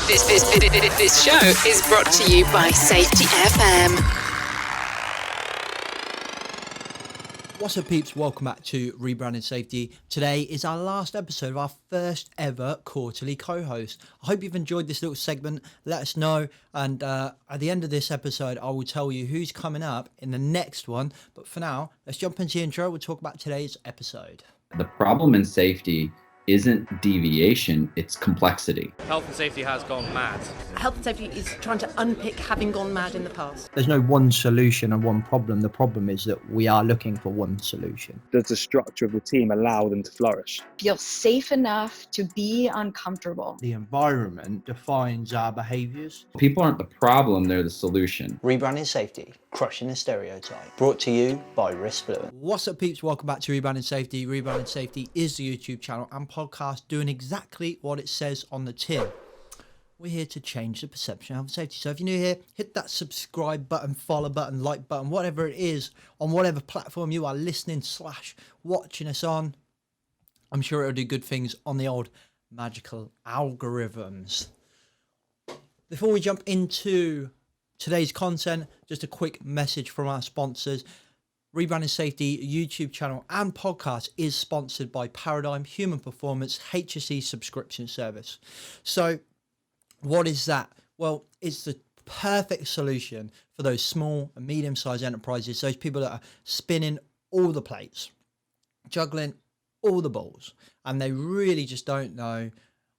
This show is brought to you by Safety FM. What's up, peeps? Welcome back to Rebranding Safety. Today is our last episode of our first ever quarterly co-host. I hope you've enjoyed this little segment. Let us know. And at the end of this episode, I will tell you who's coming up in the next one. But for now, let's jump into the intro. We'll talk about today's episode. The problem in safety isn't deviation, it's complexity. Health and safety has gone mad. Health and safety is trying to unpick having gone mad in the past. There's no one solution and one problem. The problem is that we are looking for one solution. Does the structure of the team allow them to flourish? Feel safe enough to be uncomfortable. The environment defines our behaviours. People aren't the problem, they're the solution. Rebranding Safety, crushing the stereotype. Brought to you by Risk Fluent. What's up, peeps? Welcome back to Rebranding Safety. Rebranding Safety is the YouTube channel and podcast doing exactly what it says on the tin. We're here to change the perception of health and safety. So if you're new here, hit that subscribe button, follow button, like button, whatever it is, on whatever platform you are listening / watching us on. I'm sure it'll do good things on the old magical algorithms. Before we jump into today's content, just a quick message from our sponsors. Rebranding Safety YouTube channel and podcast is sponsored by Paradigm Human Performance HSE subscription service. So what is that? Well, it's the perfect solution for those small and medium-sized enterprises, those people that are spinning all the plates, juggling all the balls, and they really just don't know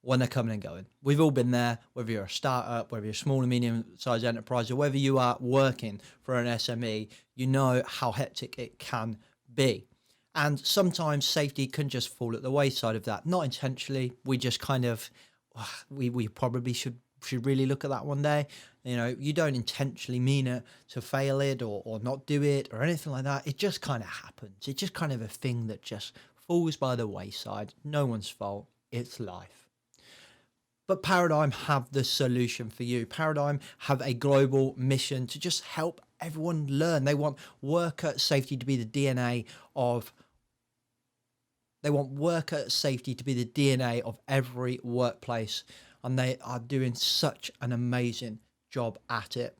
when they're coming and going. We've all been there, whether you're a startup, whether you're a small and medium-sized enterprise, or whether you are working for an SME, you know how hectic it can be. And sometimes safety can just fall at the wayside of that. Not intentionally, we just kind of, we probably should really look at that one day. You know, you don't intentionally mean it to fail it or not do it or anything like that. It just kind of happens. It's just kind of a thing that just falls by the wayside. No one's fault. It's life. But Paradigm have the solution for you. Paradigm have a global mission to just help everyone learn. They want worker safety to be the DNA of every workplace, and they are doing such an amazing job at it.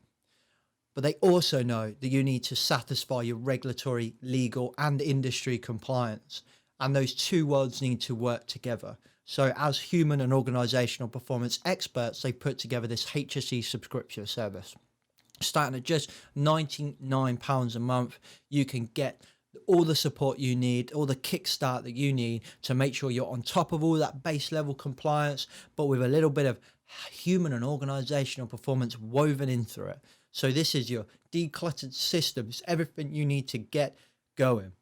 But they also know that you need to satisfy your regulatory, legal, and industry compliance, and those two worlds need to work together. So as human and organisational performance experts, they put together this HSE subscription service. Starting at just £99 a month, you can get all the support you need, all the kickstart that you need to make sure you're on top of all that base level compliance, but with a little bit of human and organisational performance woven in through it. So this is your decluttered systems, everything you need to get going.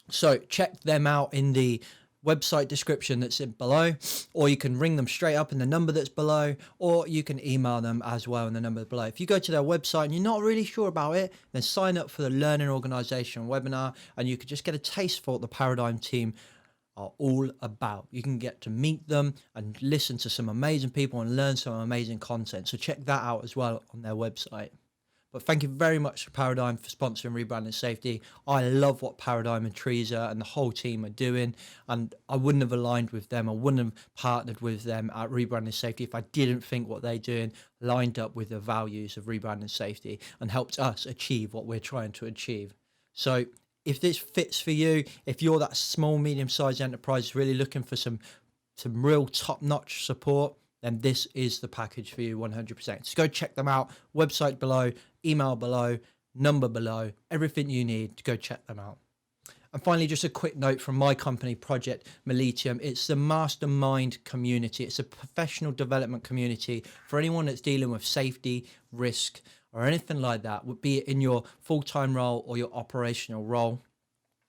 So check them out in the website description that's in below, or you can ring them straight up in the number that's below, or you can email them as well in the number below. If you go to their website and you're not really sure about it, then sign up for the Learning Organisation webinar, and you could just get a taste for what the Paradigm team are all about. You can get to meet them and listen to some amazing people and learn some amazing content. So check that out as well on their website. But thank you very much to Paradigm for sponsoring Rebranding Safety. I love what Paradigm and Teresa and the whole team are doing, and I wouldn't have aligned with them. I wouldn't have partnered with them at Rebranding Safety if I didn't think what they're doing lined up with the values of Rebranding Safety and helped us achieve what we're trying to achieve. So if this fits for you, if you're that small, medium-sized enterprise really looking for some real top-notch support, then this is the package for you 100%. So go check them out. Website below, email below, number below, everything you need to go check them out. And finally, just a quick note from my company, Project Mollitiam. It's the mastermind community. It's a professional development community for anyone that's dealing with safety, risk, or anything like that, be it in your full-time role or your operational role.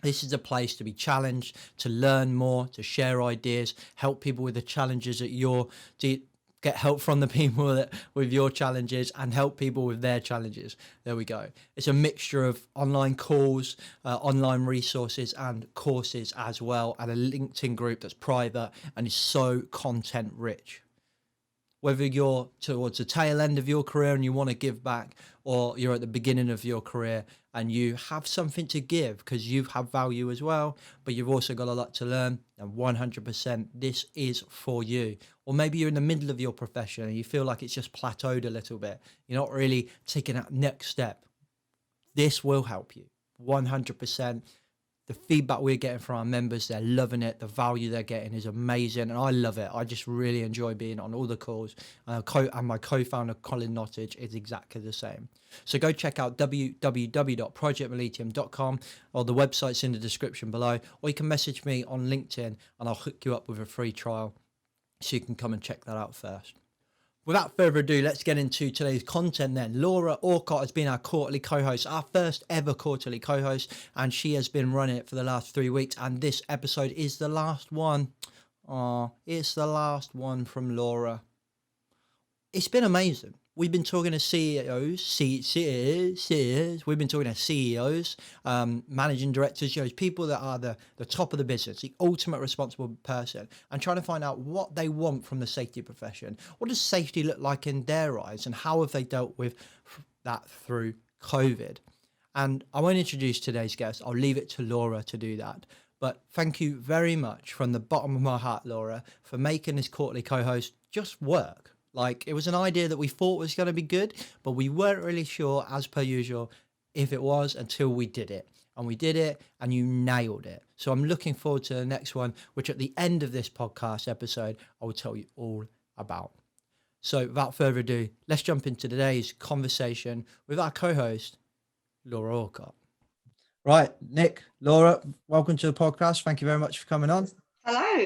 This is a place to be challenged, to learn more, to share ideas, help people with the challenges that get help from the people that with your challenges and help people with their challenges. There we go. It's a mixture of online calls, online resources and courses as well, and a LinkedIn group that's private and is so content rich. whether you're towards the tail end of your career and you want to give back, or you're at the beginning of your career and you have something to give because you have value as well, but you've also got a lot to learn, and 100% this is for you. Or maybe you're in the middle of your profession and you feel like it's just plateaued a little bit. You're not really taking that next step. This will help you 100%. The feedback we're getting from our members, they're loving it. The value they're getting is amazing. And I love it. I just really enjoy being on all the calls. And my co-founder, Colin Nottage, is exactly the same. So go check out www.projectmollitiam.com, or the website's in the description below. Or you can message me on LinkedIn and I'll hook you up with a free trial so you can come and check that out first. Without further ado, let's get into today's content then. Laura Aucott has been our quarterly co-host, our first ever quarterly co-host, and she has been running it for the last 3 weeks, and this episode is the last one. It's the last one from Laura. It's been amazing. We've been talking to CEOs, we've been talking to CEOs, managing directors, people that are the top of the business, the ultimate responsible person, and trying to find out what they want from the safety profession. What does safety look like in their eyes, and how have they dealt with that through COVID? And I won't introduce today's guest. I'll leave it to Laura to do that. But thank you very much from the bottom of my heart, Laura, for making this quarterly co-host just work. Like, it was an idea that we thought was going to be good, but we weren't really sure, as per usual, if it was until we did it. And we did it, and you nailed it. So I'm looking forward to the next one, which at the end of this podcast episode, I will tell you all about. So without further ado, let's jump into today's conversation with our co-host, Laura Aucott. Right, Nick, Laura, welcome to the podcast. Thank you very much for coming on. Hello.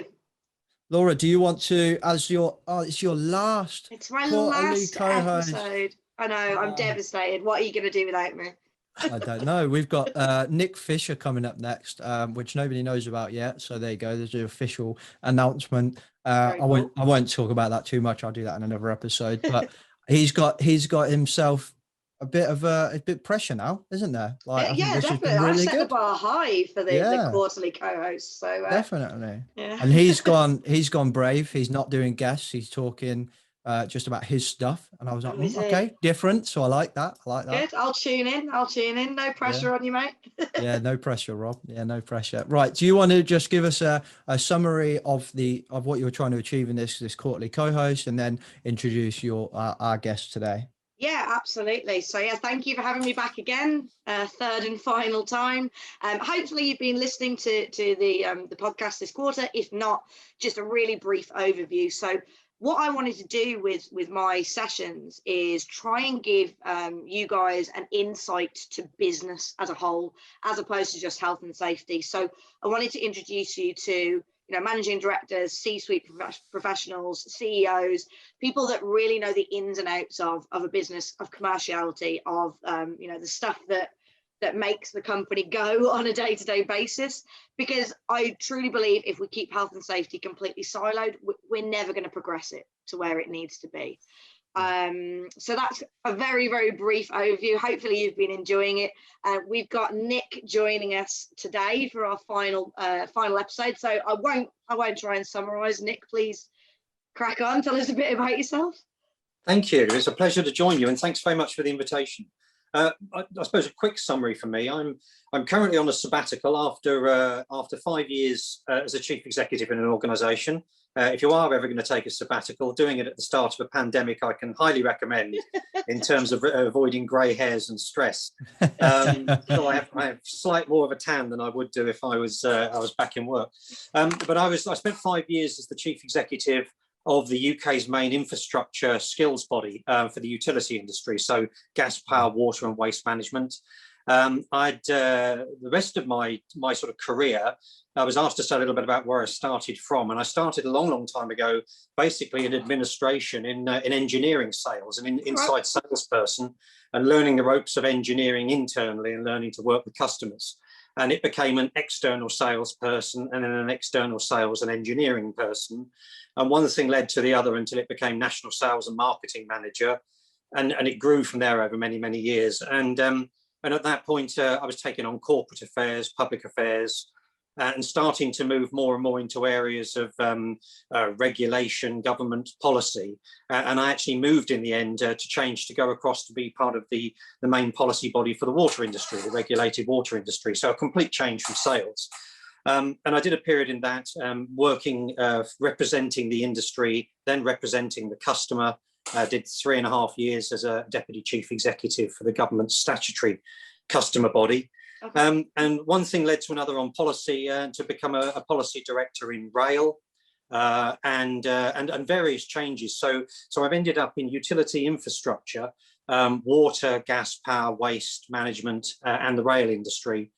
Laura, do you want to, as it's your last, it's my last co-host episode. I know, I'm devastated. What are you going to do without me? I don't know. We've got Nick Fisher coming up next, which nobody knows about yet. So there you go. There's the official announcement. I won't talk about that too much. I'll do that in another episode. But he's got himself a bit pressure now, isn't there? Like, yeah, definitely. Really I set the bar high for the quarterly co-host. So definitely. Yeah. And he's gone brave. He's not doing guests. He's talking just about his stuff. And I was like, okay, different. So I like that. Good. I'll tune in. No pressure on you, mate. Yeah, no pressure, Rob. Yeah, no pressure. Right. Do you want to just give us a summary of what you're trying to achieve in this quarterly co-host, and then introduce our guest today? Yeah, absolutely. So yeah, thank you for having me back again, third and final time. Hopefully you've been listening to the podcast this quarter. If not, just a really brief overview. So what I wanted to do with my sessions is try and give you guys an insight to business as a whole, as opposed to just health and safety. So I wanted to introduce you to managing directors, C-suite professionals, CEOs, people that really know the ins and outs of a business, of commerciality, of the stuff that makes the company go on a day-to-day basis. Because I truly believe if we keep health and safety completely siloed, we're never going to progress it to where it needs to be. So that's a very, very brief overview. Hopefully you've been enjoying it. We've got Nick joining us today for our final episode. So I won't try and summarize. Nick, please crack on. Tell us a bit about yourself. Thank you. It's a pleasure to join you, and thanks very much for the invitation. I suppose a quick summary for me. I'm currently on a sabbatical after 5 years as a chief executive in an organisation. If you are ever going to take a sabbatical, doing it at the start of a pandemic, I can highly recommend in terms of avoiding grey hairs and stress. So I have slight more of a tan than I would do if I was back in work. But I spent 5 years as the chief executive of the UK's main infrastructure skills body for the utility industry, so gas, power, water and waste management. The rest of my sort of career, I was asked to say a little bit about where I started from, and I started a long time ago, basically in administration, in engineering sales, and inside salesperson, and learning the ropes of engineering internally and learning to work with customers. And it became an external salesperson, and then an external sales and engineering person. And one thing led to the other until it became national sales and marketing manager, and it grew from there over many years. And at that point, I was taking on corporate affairs, public affairs, and starting to move more and more into areas of regulation, government policy. And I actually moved in the end to change to go across to be part of the main policy body for the water industry, the regulated water industry. So a complete change from sales. And I did a period in that, working, representing the industry, then representing the customer. I did 3.5 years as a deputy chief executive for the government's statutory customer body. Okay. And one thing led to another on policy, to become a policy director in rail, and various changes. So I've ended up in utility infrastructure, water, gas, power, waste management, and the rail industry,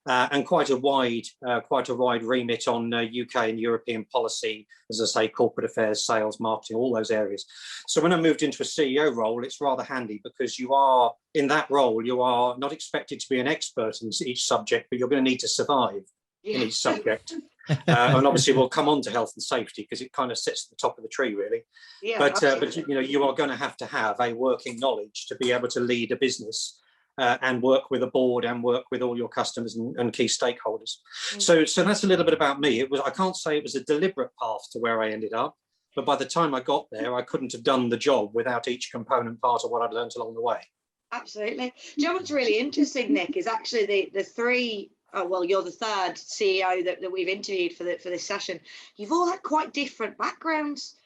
and quite a wide remit on UK and European policy, as I say, corporate affairs, sales, marketing, all those areas. So when I moved into a CEO role, it's rather handy because you are in that role, you are not expected to be an expert in each subject, but you're going to need to survive in each subject. And obviously we'll come on to health and safety because it kind of sits at the top of the tree, really. Yeah, but you know, you are going to have a working knowledge to be able to lead a business. And work with a board and work with all your customers and key stakeholders. So that's a little bit about me. I can't say it was a deliberate path to where I ended up, but by the time I got there, I couldn't have done the job without each component part of what I'd learned along the way. Absolutely. Do you know what's really interesting, Nick, is actually the three, well, you're the third CEO that we've interviewed for this session. You've all had quite different backgrounds.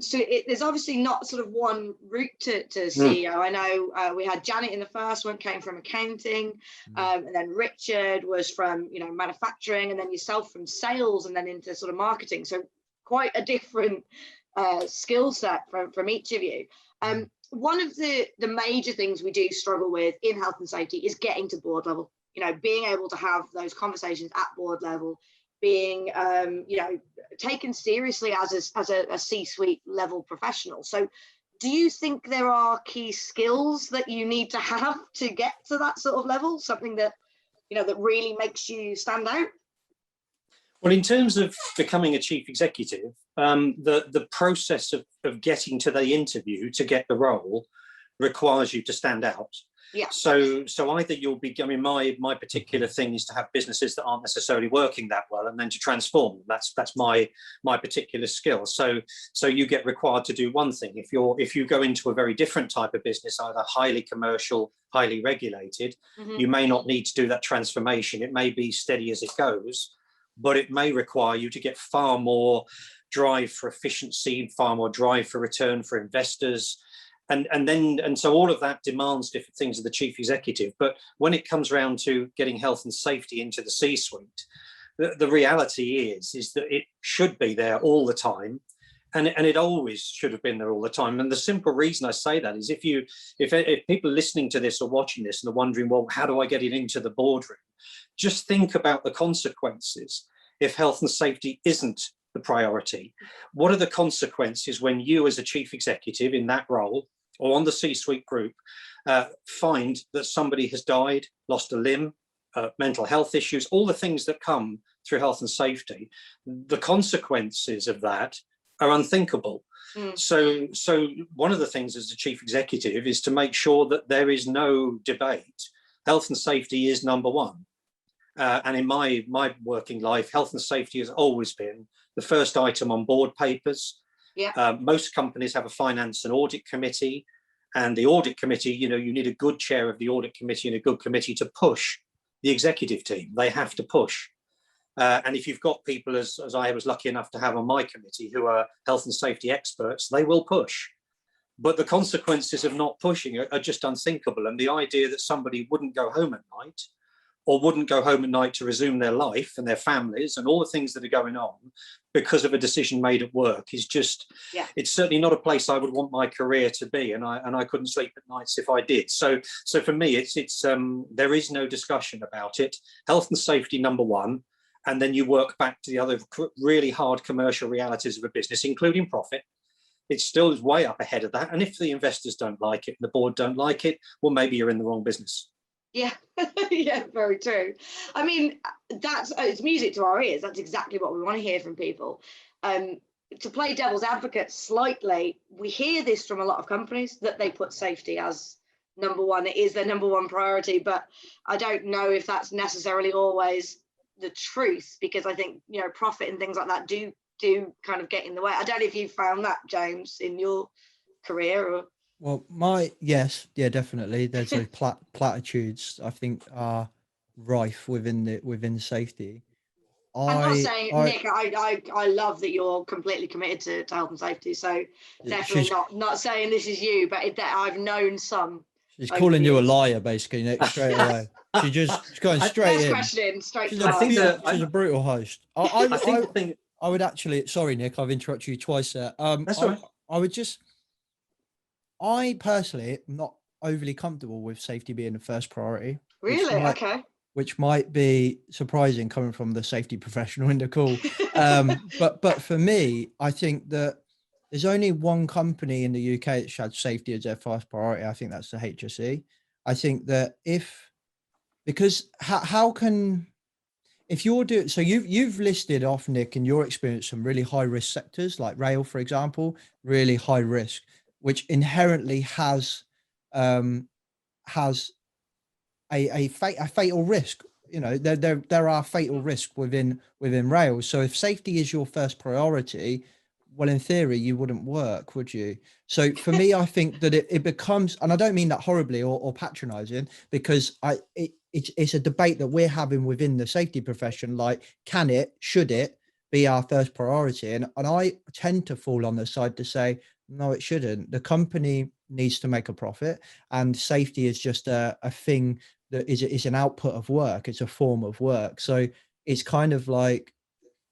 So there's obviously not sort of one route to CEO. I know we had Janet in the first one, came from accounting, and then Richard was from, you know, manufacturing, and then yourself from sales, and then into sort of marketing. So quite a different skill set from each of you. One of the major things we do struggle with in health and safety is getting to board level. You know, being able to have those conversations at board level, being you know, taken seriously as a C-suite level professional. So do you think there are key skills that you need to have to get to that sort of level, something that, you know, that really makes you stand out? Well, in terms of becoming a chief executive, the process of getting to the interview to get the role requires you to stand out. Yeah. So either you'll be, I mean, my particular thing is to have businesses that aren't necessarily working that well, and then to transform them. That's my particular skill. So you get required to do one thing. If you go into a very different type of business, either highly commercial, highly regulated, you may not need to do that transformation. It may be steady as it goes, but it may require you to get far more drive for efficiency, far more drive for return for investors. And so all of that demands different things of the chief executive. But when it comes around to getting health and safety into the C-suite, the reality is that it should be there all the time, and it always should have been there all the time. And the simple reason I say that is if people are listening to this or watching this and are wondering, well, how do I get it into the boardroom? Just think about the consequences if health and safety isn't the priority. What are the consequences when you, as a chief executive in that role, or on the C-suite group, find that somebody has died, lost a limb, mental health issues, all the things that come through health and safety? The consequences of that are unthinkable. So one of the things as a chief executive is to make sure that there is no debate. Health and safety is number one. And in my working life, health and safety has always been the first item on board papers. Yeah. Most companies have a finance and audit committee, and the audit committee, you know, you need a good chair of the audit committee and a good committee to push the executive team. They have to push. And if you've got people, as I was lucky enough to have on my committee, who are health and safety experts, they will push. But the consequences of not pushing are just unthinkable. And the idea that somebody wouldn't go home at night, or wouldn't go home at night to resume their life and their families and all the things that are going on because of a decision made at work is just, it's certainly not a place I would want my career to be. And I couldn't sleep at nights if I did. So for me, it's there is no discussion about it. Health and safety, number one. And then you work back to the other really hard commercial realities of a business, including profit. It still is way up ahead of that. And if the investors don't like it, and the board don't like it, well, maybe you're in the wrong business. Yeah, yeah, very true. I mean, it's music to our ears. That's exactly what we want to hear from people. To play devil's advocate slightly, we hear this from a lot of companies that they put safety as number one. It is their number one priority, but I don't know if that's necessarily always the truth, because I think, you know, profit and things like that do kind of get in the way. I don't know if you found that, James, in your career. Or Well, definitely. There's those platitudes I think are rife within safety. I'm not saying, Nick, I love that you're completely committed to health and safety. So definitely not saying this is you, but that I've known some. She's calling you a liar, basically, Nick, straight away. She's going straight in. Question, straight she's to she's a brutal host. I would actually, sorry, Nick, I've interrupted you twice there. That's all right. I personally am not overly comfortable with safety being the first priority. Really? Okay. Which might be surprising coming from the safety professional in the call. But for me, I think that there's only one company in the UK that had safety as their first priority. I think that's the HSE. I think that if you've listed off, Nick, in your experience, some really high risk sectors like rail, for example, really high risk, which inherently has a fatal risk. You know, there are fatal risks within rail. So if safety is your first priority, well, in theory, you wouldn't work, would you? So for me, I think that it becomes, and I don't mean that horribly or patronizing, because it's a debate that we're having within the safety profession. Like, should it be our first priority? And I tend to fall on the side to say, no, it shouldn't. The company needs to make a profit, and safety is just a thing that is an output of work. It's a form of work. So it's kind of like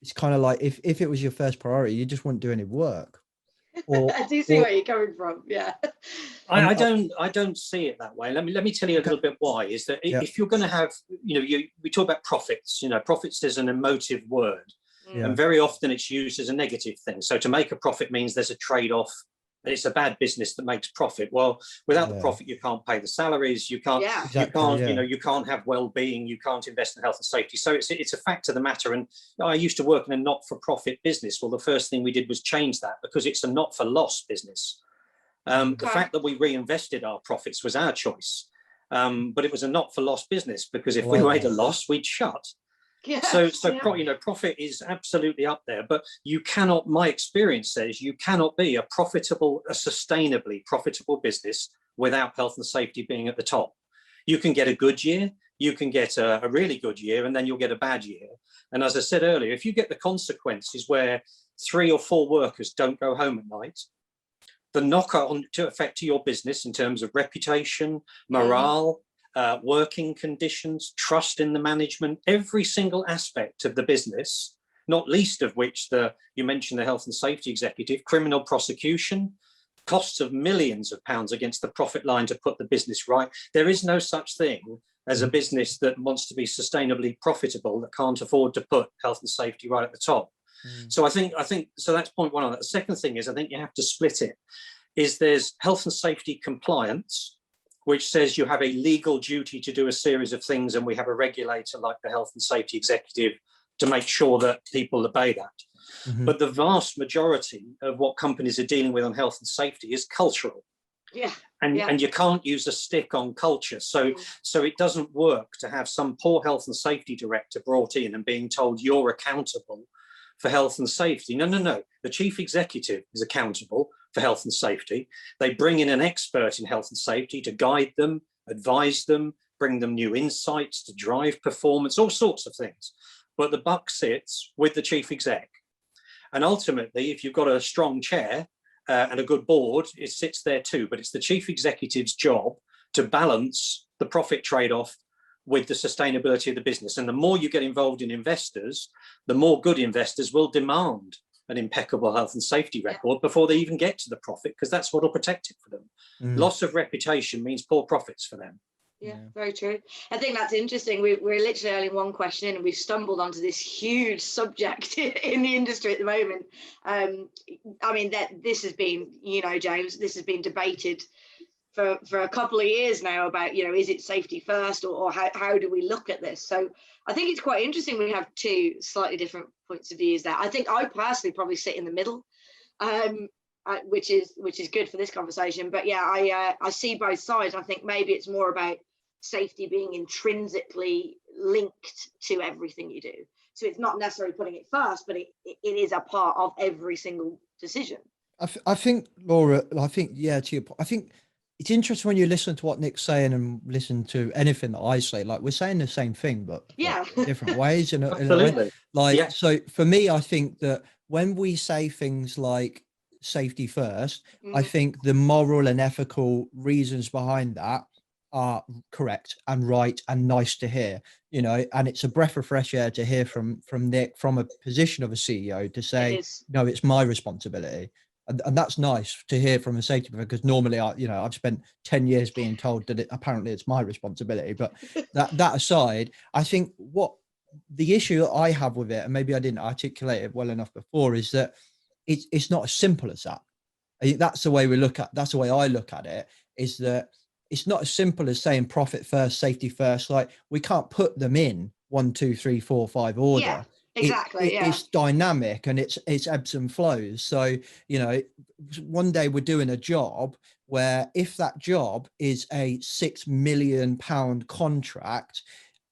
if it was your first priority, you just wouldn't do any work. I do see where you're coming from. Yeah. I don't see it that way. Let me tell you a little bit why. Is that if you're going to have, we talk about profits. Profits is an emotive word, and very often it's used as a negative thing. So to make a profit means there's a trade-off. It's a bad business that makes profit. Well, without the profit, you can't pay the salaries. You can't. You can't have well-being. You can't invest in health and safety. So it's a fact of the matter. And I used to work in a not-for-profit business. Well, the first thing we did was change that, because it's a not-for-loss business. The fact that we reinvested our profits was our choice, but it was a not-for-loss business, because if we made a loss, we'd shut. Profit is absolutely up there, but you cannot, my experience says, you cannot be a sustainably profitable business without health and safety being at the top. You can get a good year, you can get a really good year, and then you'll get a bad year. And as I said earlier, if you get the consequences where 3 or 4 workers don't go home at night, the knock-on effect to your business in terms of reputation, morale, working conditions, trust in the management, every single aspect of the business, not least of which you mentioned the health and safety executive, criminal prosecution, costs of millions of pounds against the profit line to put the business right. There is no such thing as a business that wants to be sustainably profitable that can't afford to put health and safety right at the top. So I think so. That's point one on that. The second thing is, I think you have to split it. There's health and safety compliance, which says you have a legal duty to do a series of things, and we have a regulator like the health and safety executive to make sure that people obey that. Mm-hmm. But the vast majority of what companies are dealing with on health and safety is cultural. And you can't use a stick on culture. So it doesn't work to have some poor health and safety director brought in and being told you're accountable for health and safety. No. The chief executive is accountable for health and safety. They bring in an expert in health and safety to guide them, advise them, bring them new insights to drive performance, all sorts of things. But the buck sits with the chief exec. And ultimately, if you've got a strong chair and a good board, it sits there too. But it's the chief executive's job to balance the profit trade-off with the sustainability of the business. And the more you get involved in investors, the more good investors will demand an impeccable health and safety record before they even get to the profit, because that's what will protect it for them. Loss of reputation means poor profits for them. Yeah, very true. I think that's interesting. We're literally only one question in, and we've stumbled onto this huge subject in the industry at the moment. I mean, that this has been, James, this has been debated for a couple of years now about, is it safety first, or how do we look at this? So I think it's quite interesting. We have two slightly different points of views there. I think I personally probably sit in the middle, which is good for this conversation. But yeah, I see both sides. I think maybe it's more about safety being intrinsically linked to everything you do. So it's not necessarily putting it first, but it is a part of every single decision. I think, Laura, to your point, I think it's interesting when you listen to what Nick's saying and listen to anything that I say, like we're saying the same thing, but different ways. Absolutely. So for me, I think that when we say things like safety first, I think the moral and ethical reasons behind that are correct and right and nice to hear, and it's a breath of fresh air to hear from Nick from a position of a CEO to say, no, it's my responsibility. And that's nice to hear from a safety professional, because normally I've spent 10 years being told that apparently it's my responsibility. But that aside, I think what the issue that I have with it, and maybe I didn't articulate it well enough before, is that it's not as simple as that. I think that's the way I look at it, is that it's not as simple as saying profit first, safety first. Like, we can't put them in 1, 2, 3, 4, 5 order. Yeah. Exactly. It's dynamic and it's ebbs and flows. So, one day we're doing a job where, if that job is a £6 million contract,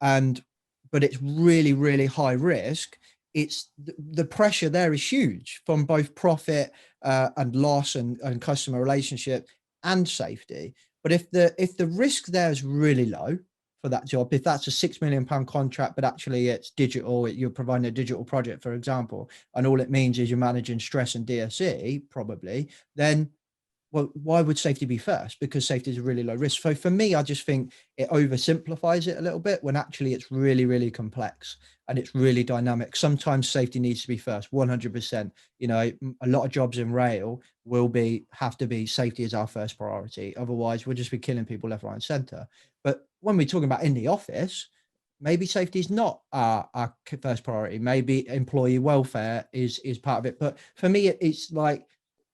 but it's really, really high risk, it's the pressure there is huge from both profit and loss and customer relationship and safety. But if the risk there is really low for that job, if that's a £6 million contract, but actually it's digital, you're providing a digital project, for example, and all it means is you're managing stress and DSE, probably, then, well, why would safety be first? Because safety is a really low risk. So for me, I just think it oversimplifies it a little bit, when actually it's really, really complex and it's really dynamic. Sometimes safety needs to be first, 100%. A lot of jobs in rail have to be safety as our first priority. Otherwise, we'll just be killing people left, right, and centre. But when we're talking about in the office, maybe safety is not our first priority. Maybe employee welfare is part of it. But for me, it's like,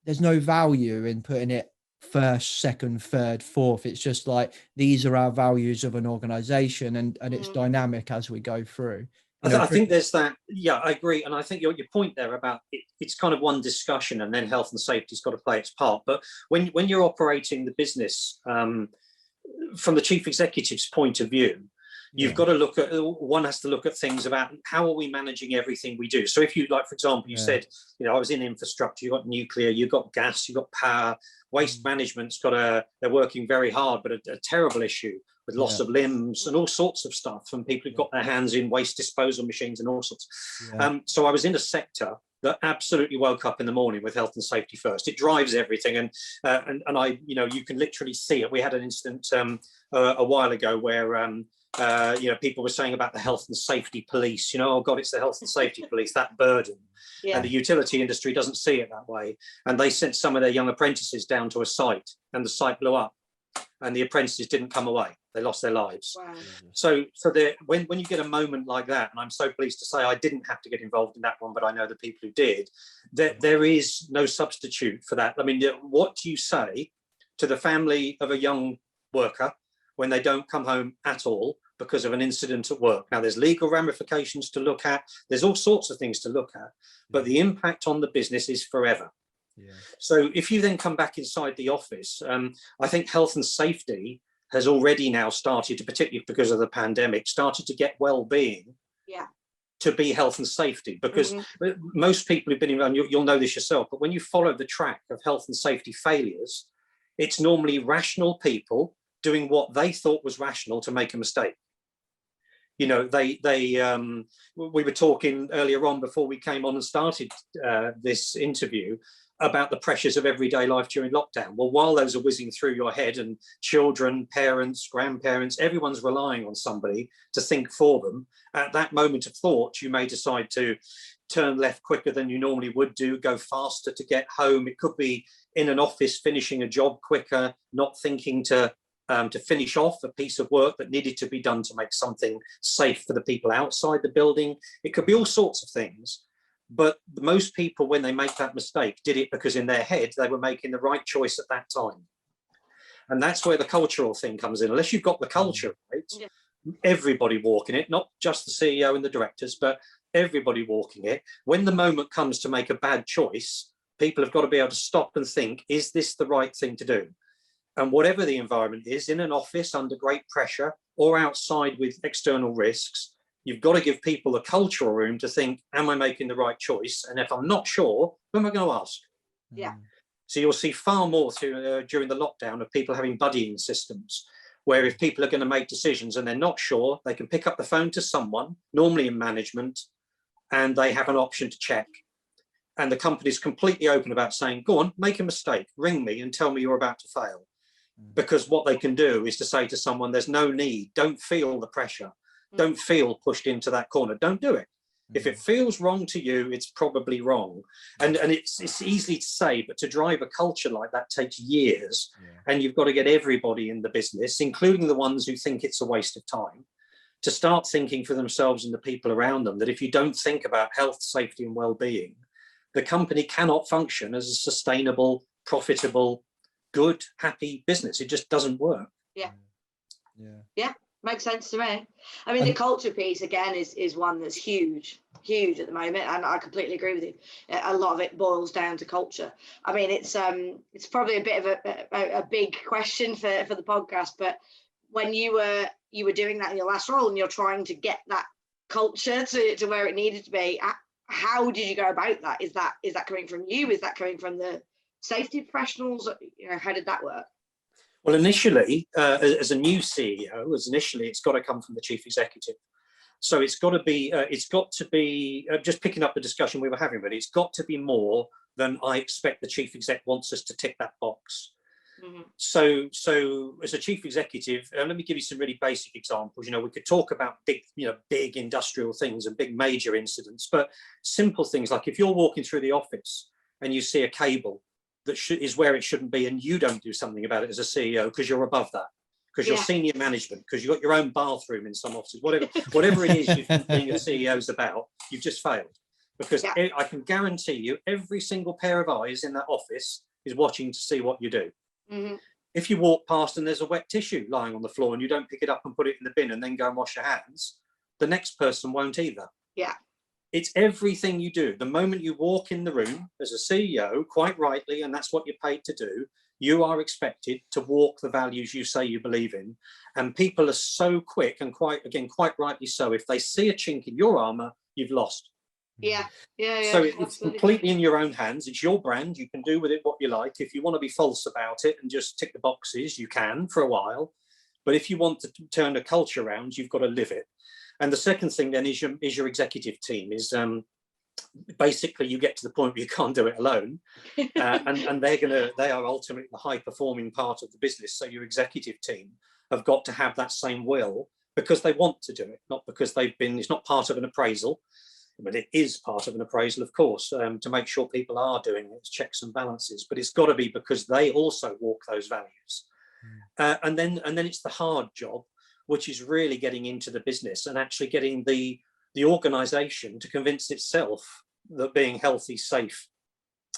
there's no value in putting it first, second, third, fourth. It's just like, these are our values of an organization, and it's dynamic as we go through. I think there's that. Yeah, I agree. And I think your point there about it's kind of one discussion, and then health and safety's got to play its part. But when you're operating the business from the chief executive's point of view, you've got to one has to look at things about how are we managing everything we do. So if you, like, for example, you said, I was in infrastructure, you've got nuclear, you've got gas, you've got power, waste management's they're working very hard, but a terrible issue with loss of limbs and all sorts of stuff from people who've got their hands in waste disposal machines and all sorts. So I was in a sector that absolutely woke up in the morning with health and safety first. It drives everything. And I, you can literally see it. We had an incident a while ago where, people were saying about the health and safety police, oh God, it's the health and safety police, that burden. And the utility industry doesn't see it that way. And they sent some of their young apprentices down to a site, and the site blew up, and the apprentices didn't come away. They lost their lives. Wow. So when you get a moment like that, and I'm so pleased to say I didn't have to get involved in that one, but I know the people who did, there is no substitute for that. I mean, what do you say to the family of a young worker when they don't come home at all because of an incident at work? Now, there's legal ramifications to look at. There's all sorts of things to look at, but the impact on the business is forever. Yeah. So if you then come back inside the office, I think health and safety has already now started to, particularly because of the pandemic, started to get well-being to be health and safety, because most people who've been around, you'll know this yourself, but when you follow the track of health and safety failures, it's normally rational people doing what they thought was rational to make a mistake. We were talking earlier on before we came on and started this interview about the pressures of everyday life during lockdown. Well, while those are whizzing through your head, and children, parents, grandparents, everyone's relying on somebody to think for them, at that moment of thought, you may decide to turn left quicker than you normally would do, go faster to get home. It could be in an office finishing a job quicker, not thinking to finish off a piece of work that needed to be done to make something safe for the people outside the building. It could be all sorts of things. But most people, when they make that mistake, did it because in their head, they were making the right choice at that time. And that's where the cultural thing comes in. Unless you've got the culture right, everybody walking it, not just the CEO and the directors, but everybody walking it. When the moment comes to make a bad choice, people have got to be able to stop and think, is this the right thing to do? And whatever the environment is, in an office under great pressure, or outside with external risks, you've got to give people the cultural room to think, am I making the right choice? And if I'm not sure, who am I going to ask? Yeah. So you'll see far more during the lockdown of people having buddying systems, where if people are going to make decisions and they're not sure, they can pick up the phone to someone, normally in management, and they have an option to check. And the company's completely open about saying, go on, make a mistake, ring me and tell me you're about to fail. Because what they can do is to say to someone, there's no need, don't feel the pressure, don't feel pushed into that corner, don't do it. If it feels wrong to you, it's probably wrong. And it's easy to say, but to drive a culture like that takes years. And you've got to get everybody in the business, including the ones who think it's a waste of time, to start thinking for themselves and the people around them that if you don't think about health, safety and well-being, the company cannot function as a sustainable, profitable, good, happy business. It just doesn't work. Yeah, makes sense to me. I mean, the culture piece again is one that's huge at the moment, and I completely agree with you. A lot of it boils down to culture. I mean, it's probably a bit of a big question for the podcast, but when you were doing that in your last role and you're trying to get that culture to where it needed to be, how did you go about that? Is that coming from you? Is that coming from the safety professionals? How did that work? Well, initially, as a new CEO, it's got to come from the chief executive. So it's got to be just picking up the discussion we were having, but it's got to be more than I expect the chief exec wants us to tick that box. So as a chief executive, let me give you some really basic examples. We could talk about big industrial things and big major incidents, but simple things like if you're walking through the office and you see a cable that is where it shouldn't be, and you don't do something about it as a CEO because you're above that, because you're senior management, because you've got your own bathroom in some offices, whatever it is you think being a CEO is about, you've just failed. Because I can guarantee you every single pair of eyes in that office is watching to see what you do. If you walk past and there's a wet tissue lying on the floor and you don't pick it up and put it in the bin and then go and wash your hands, the next person won't either. It's everything you do. The moment you walk in the room as a CEO, quite rightly, and that's what you're paid to do, you are expected to walk the values you say you believe in. And people are so quick, and quite rightly so, if they see a chink in your armor, you've lost. Yeah. So it's completely in your own hands. It's your brand. You can do with it what you like. If you want to be false about it and just tick the boxes, you can for a while. But if you want to turn a culture around, you've got to live it. And the second thing then is your executive team. Is basically you get to the point where you can't do it alone, and they are ultimately the high performing part of the business. So your executive team have got to have that same will because they want to do it, not because it's not part of an appraisal. But it is part of an appraisal, of course, to make sure people are doing it, checks and balances. But it's got to be because they also walk those values. And then it's the hard job, which is really getting into the business and actually getting the organisation to convince itself that being healthy, safe,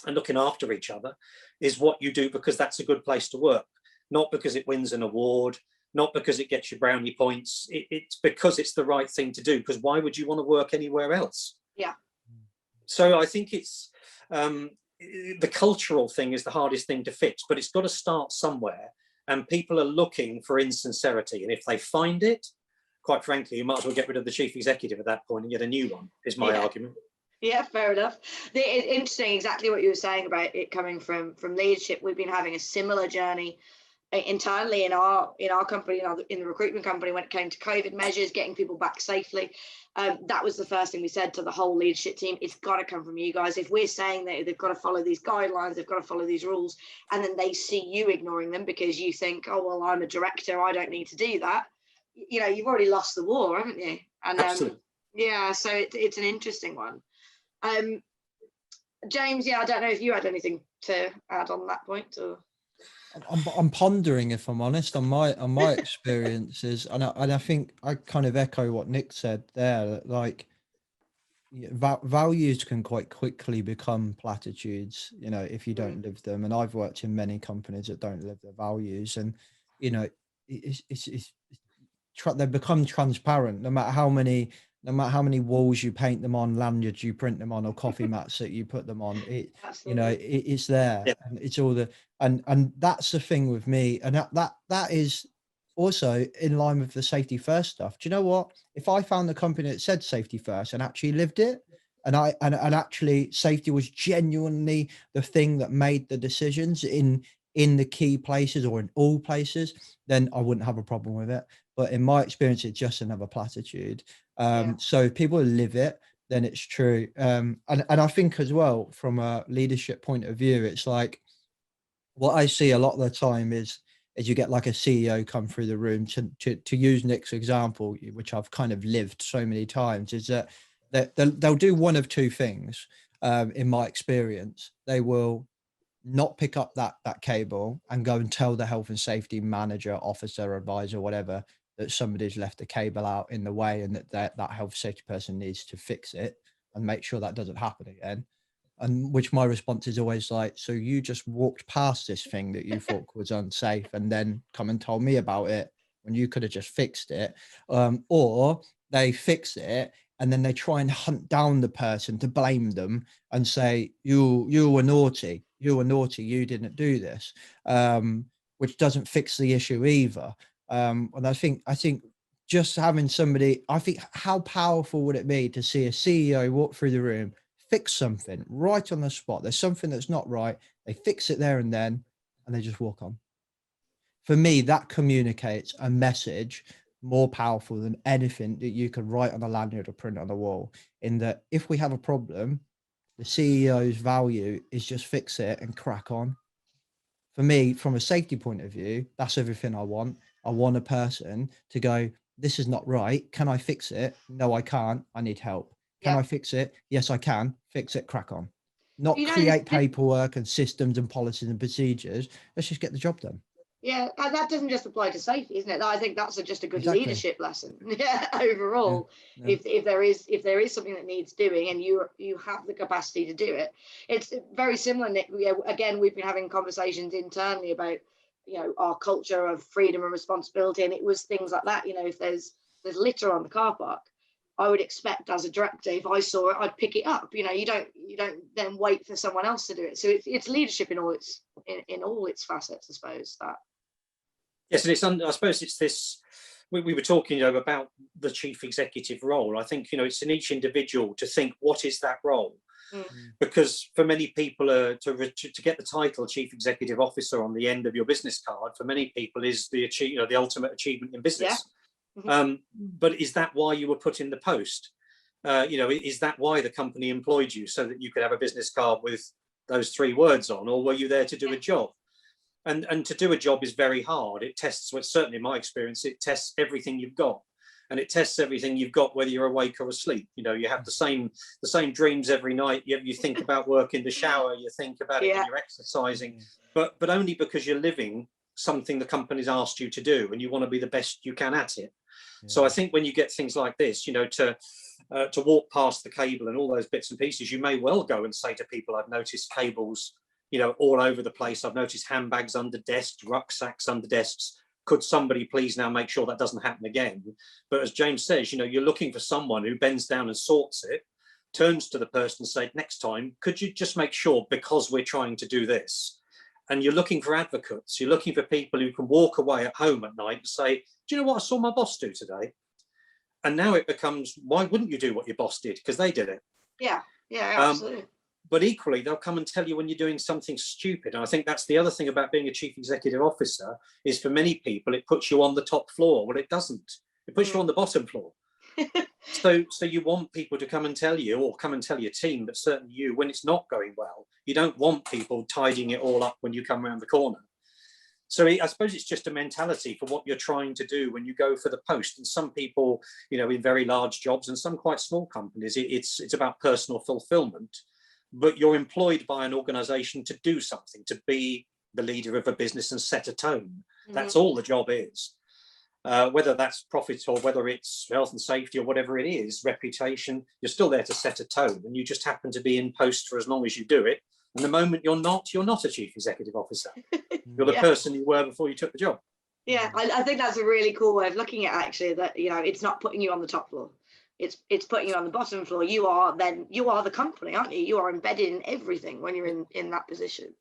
and looking after each other is what you do because that's a good place to work, not because it wins an award, not because it gets you brownie points. It's because it's the right thing to do, because why would you want to work anywhere else? So I think it's the cultural thing is the hardest thing to fix, but it's got to start somewhere, and people are looking for insincerity, and if they find it, quite frankly, you might as well get rid of the chief executive at that point and get a new one, is my argument. Yeah, fair enough. It's interesting exactly what you were saying about it coming from leadership. We've been having a similar journey internally in our company, in the recruitment company, when it came to COVID measures, getting people back safely. That was the first thing we said to the whole leadership team. It's got to come from you guys. If we're saying that they've got to follow these guidelines, they've got to follow these rules, and then they see you ignoring them because you think, oh, well, I'm a director, I don't need to do that. You've already lost the war, haven't you? And Absolutely. So it's an interesting one. James, I don't know if you had anything to add on that point, or... I'm pondering, if I'm honest, on my experiences, and I think I kind of echo what Nick said there. That like values can quite quickly become platitudes, if you don't live them. And I've worked in many companies that don't live their values, and they become transparent. No matter how many walls you paint them on, lanyards you print them on, or coffee mats that you put them on, it's there. And it's all and that's the thing with me, and that is also in line with the safety first stuff. Do you know what? If I found the company that said safety first and actually lived it, and actually safety was genuinely the thing that made the decisions in the key places or in all places, then I wouldn't have a problem with it. But in my experience, it's just another platitude. So if people live it, then it's true. And I think as well, from a leadership point of view, it's like what I see a lot of the time is you get like a CEO come through the room, to use Nick's example, which I've kind of lived so many times, is that they'll do one of two things. In my experience, they will not pick up that cable and go and tell the health and safety manager, officer, advisor, whatever, that somebody's left the cable out in the way, and that health and safety person needs to fix it and make sure that doesn't happen again. And which my response is always like, so you just walked past this thing that you thought was unsafe and then come and told me about it when you could have just fixed it. Or they fix it and then they try and hunt down the person to blame them and say, you were naughty, you didn't do this, which doesn't fix the issue either. And I think just having somebody, I think how powerful would it be to see a CEO walk through the room, fix something right on the spot. There's something that's not right. They fix it there and then, and they just walk on. For me, that communicates a message more powerful than anything that you could write on a lanyard or print on the wall, in that if we have a problem, the CEO's value is just fix it and crack on. For me, from a safety point of view, that's everything I want. I want a person to go, this is not right. Can I fix it? No, I can't. I need help. Can I fix it? Yes, I can. Fix it, crack on. Not create paperwork and systems and policies and procedures. Let's just get the job done. Yeah, and that doesn't just apply to safety, isn't it? I think that's just a good leadership lesson. Yeah, overall, yeah. If there is something that needs doing and you have the capacity to do it, it's very similar, Nick. Again, we've been having conversations internally about, our culture of freedom and responsibility, and it was things like that. If there's litter on the car park, I would expect as a director, if I saw it, I'd pick it up. You don't then wait for someone else to do it. So it's leadership in all its facets, I suppose. That. Yes, and I suppose it's this. We were talking, about the chief executive role. I think it's in each individual to think, what is that role? Because for many people, to get the title chief executive officer on the end of your business card, for many people is the ultimate achievement in business. Yeah. But is that why you were put in the post? Is that why the company employed you, so that you could have a business card with those 3 words on, or were you there to do a job? And to do a job is very hard. It tests, well, certainly in my experience, it tests everything you've got, and it tests everything you've got, whether you're awake or asleep. You have the same dreams every night. You think about work in the shower. You think about it when you're exercising, but only because you're living something the company's asked you to do, and you want to be the best you can at it. Yeah. So I think when you get things like this, to walk past the cable and all those bits and pieces, you may well go and say to people, I've noticed cables, all over the place. I've noticed handbags under desks, rucksacks under desks. Could somebody please now make sure that doesn't happen again? But as James says, you're looking for someone who bends down and sorts it, turns to the person and say, next time, could you just make sure, because we're trying to do this? And you're looking for advocates. You're looking for people who can walk away at home at night and say, do you know what I saw my boss do today? And now it becomes, why wouldn't you do what your boss did? Because they did it. Yeah, absolutely. But equally, they'll come and tell you when you're doing something stupid. And I think that's the other thing about being a chief executive officer, is for many people, it puts you on the top floor. Well, it doesn't. It puts you on the bottom floor. So you want people to come and tell you, or come and tell your team, but certainly you, when it's not going well. You don't want people tidying it all up when you come around the corner. So I suppose it's just a mentality for what you're trying to do when you go for the post. And some people, in very large jobs and some quite small companies, it's about personal fulfillment. But you're employed by an organization to do something, to be the leader of a business and set a tone. That's all the job is. Whether that's profit or whether it's health and safety or whatever it is, reputation, you're still there to set a tone, and you just happen to be in post for as long as you do it. And the moment you're not a chief executive officer. You're the person you were before you took the job. Yeah, I think that's a really cool way of looking at, actually, that, it's not putting you on the top floor. It's putting you on the bottom floor. You are the company, aren't you? You are embedded in everything when you're in that position.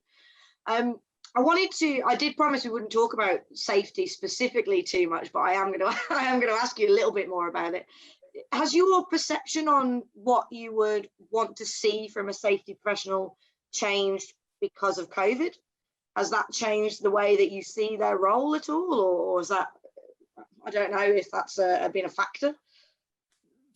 I did promise we wouldn't talk about safety specifically too much, but I am going to ask you a little bit more about it. Has your perception on what you would want to see from a safety professional changed because of COVID? Has that changed the way that you see their role at all, or is that, I don't know if that's been a factor?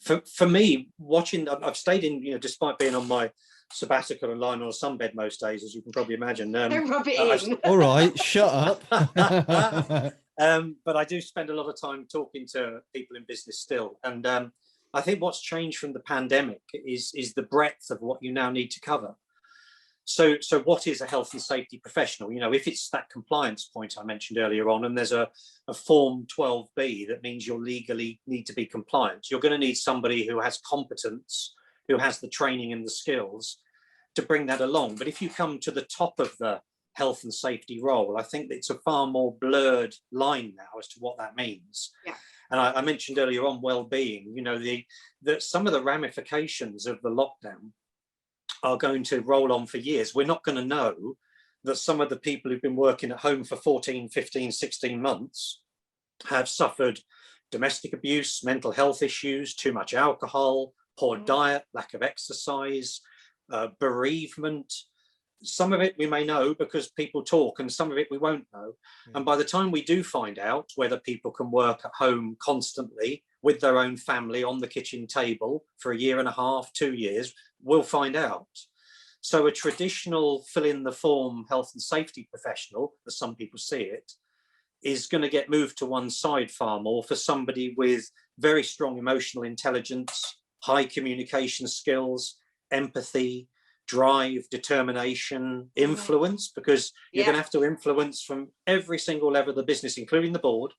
For me, watching, I've stayed in, despite being on my sabbatical and lying on a sunbed most days, as you can probably imagine. Don't rub it in. All right, shut up. But I do spend a lot of time talking to people in business still. And I think what's changed from the pandemic is the breadth of what you now need to cover. So what is a health and safety professional? If it's that compliance point I mentioned earlier on, and there's a form 12B that means you'll legally need to be compliant, you're going to need somebody who has competence, who has the training and the skills to bring that along. But if you come to the top of the health and safety role, I think it's a far more blurred line now as to what that means. Yeah. And I mentioned earlier on well-being, that some of the ramifications of the lockdown are going to roll on for years. We're not going to know that some of the people who've been working at home for 14, 15, 16 months have suffered domestic abuse, mental health issues, too much alcohol, poor diet, lack of exercise, bereavement. Some of it we may know because people talk, and some of it we won't know. And by the time we do find out whether people can work at home constantly with their own family on the kitchen table for a year and a half, 2 years, we'll find out. So a traditional fill in the form health and safety professional, as some people see it, is going to get moved to one side far more for somebody with very strong emotional intelligence, high communication skills, empathy, drive, determination, influence, because you're going to have to influence from every single level of the business, including the board.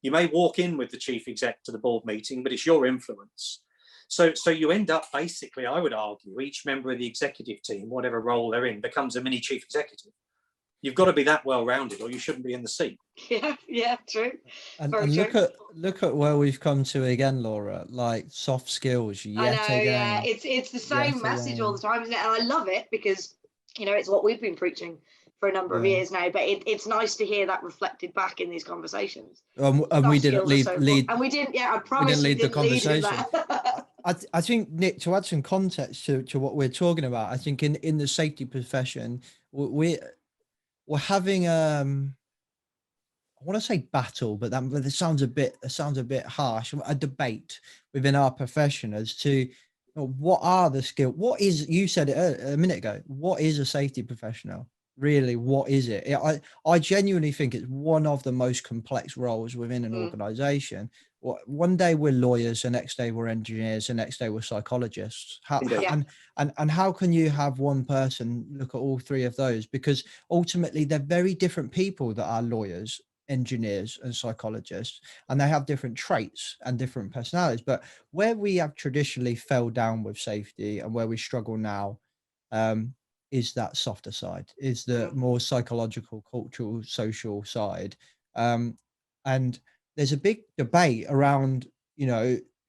You may walk in with the chief exec to the board meeting, but it's your influence. So you end up basically, I would argue, each member of the executive team, whatever role they're in, becomes a mini chief executive. You've got to be that well-rounded or you shouldn't be in the seat. Yeah, true. And true. look at where we've come to again, Laura, like soft skills yet again. Yeah, it's the same message all the time, isn't it? And I love it because, it's what we've been preaching for a number of years now, but it's nice to hear that reflected back in these conversations. And we didn't lead, and we didn't, I promise we didn't lead the conversation. I think, Nick, to add some context to what we're talking about, I think in the safety profession, we're having I want to say battle, but that sounds a bit harsh. A debate within our profession as to what are the skills. What is, you said it a minute ago, what is a safety professional? Really, what is it? I genuinely think it's one of the most complex roles within an organization. One day we're lawyers, the next day we're engineers, the next day we're psychologists. And how can you have one person look at all three of those? Because ultimately they're very different people that are lawyers, engineers and psychologists, and they have different traits and different personalities. But where we have traditionally fell down with safety and where we struggle now is that softer side, is the more psychological, cultural, social side. And there's a big debate around,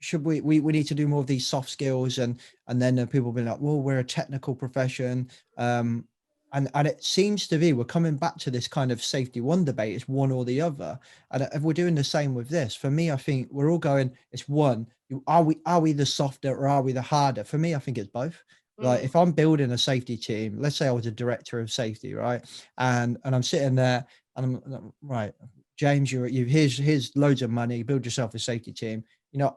should we need to do more of these soft skills, and then people be like, well, we're a technical profession. And it seems to be, we're coming back to this kind of safety one debate. It's one or the other. And if we're doing the same with this, for me, I think we're all going, it's one, are we the softer or are we the harder? For me, I think it's both. Like if I'm building a safety team, let's say I was a director of safety, right? And I'm sitting there and I'm right, James, here's loads of money, build yourself a safety team.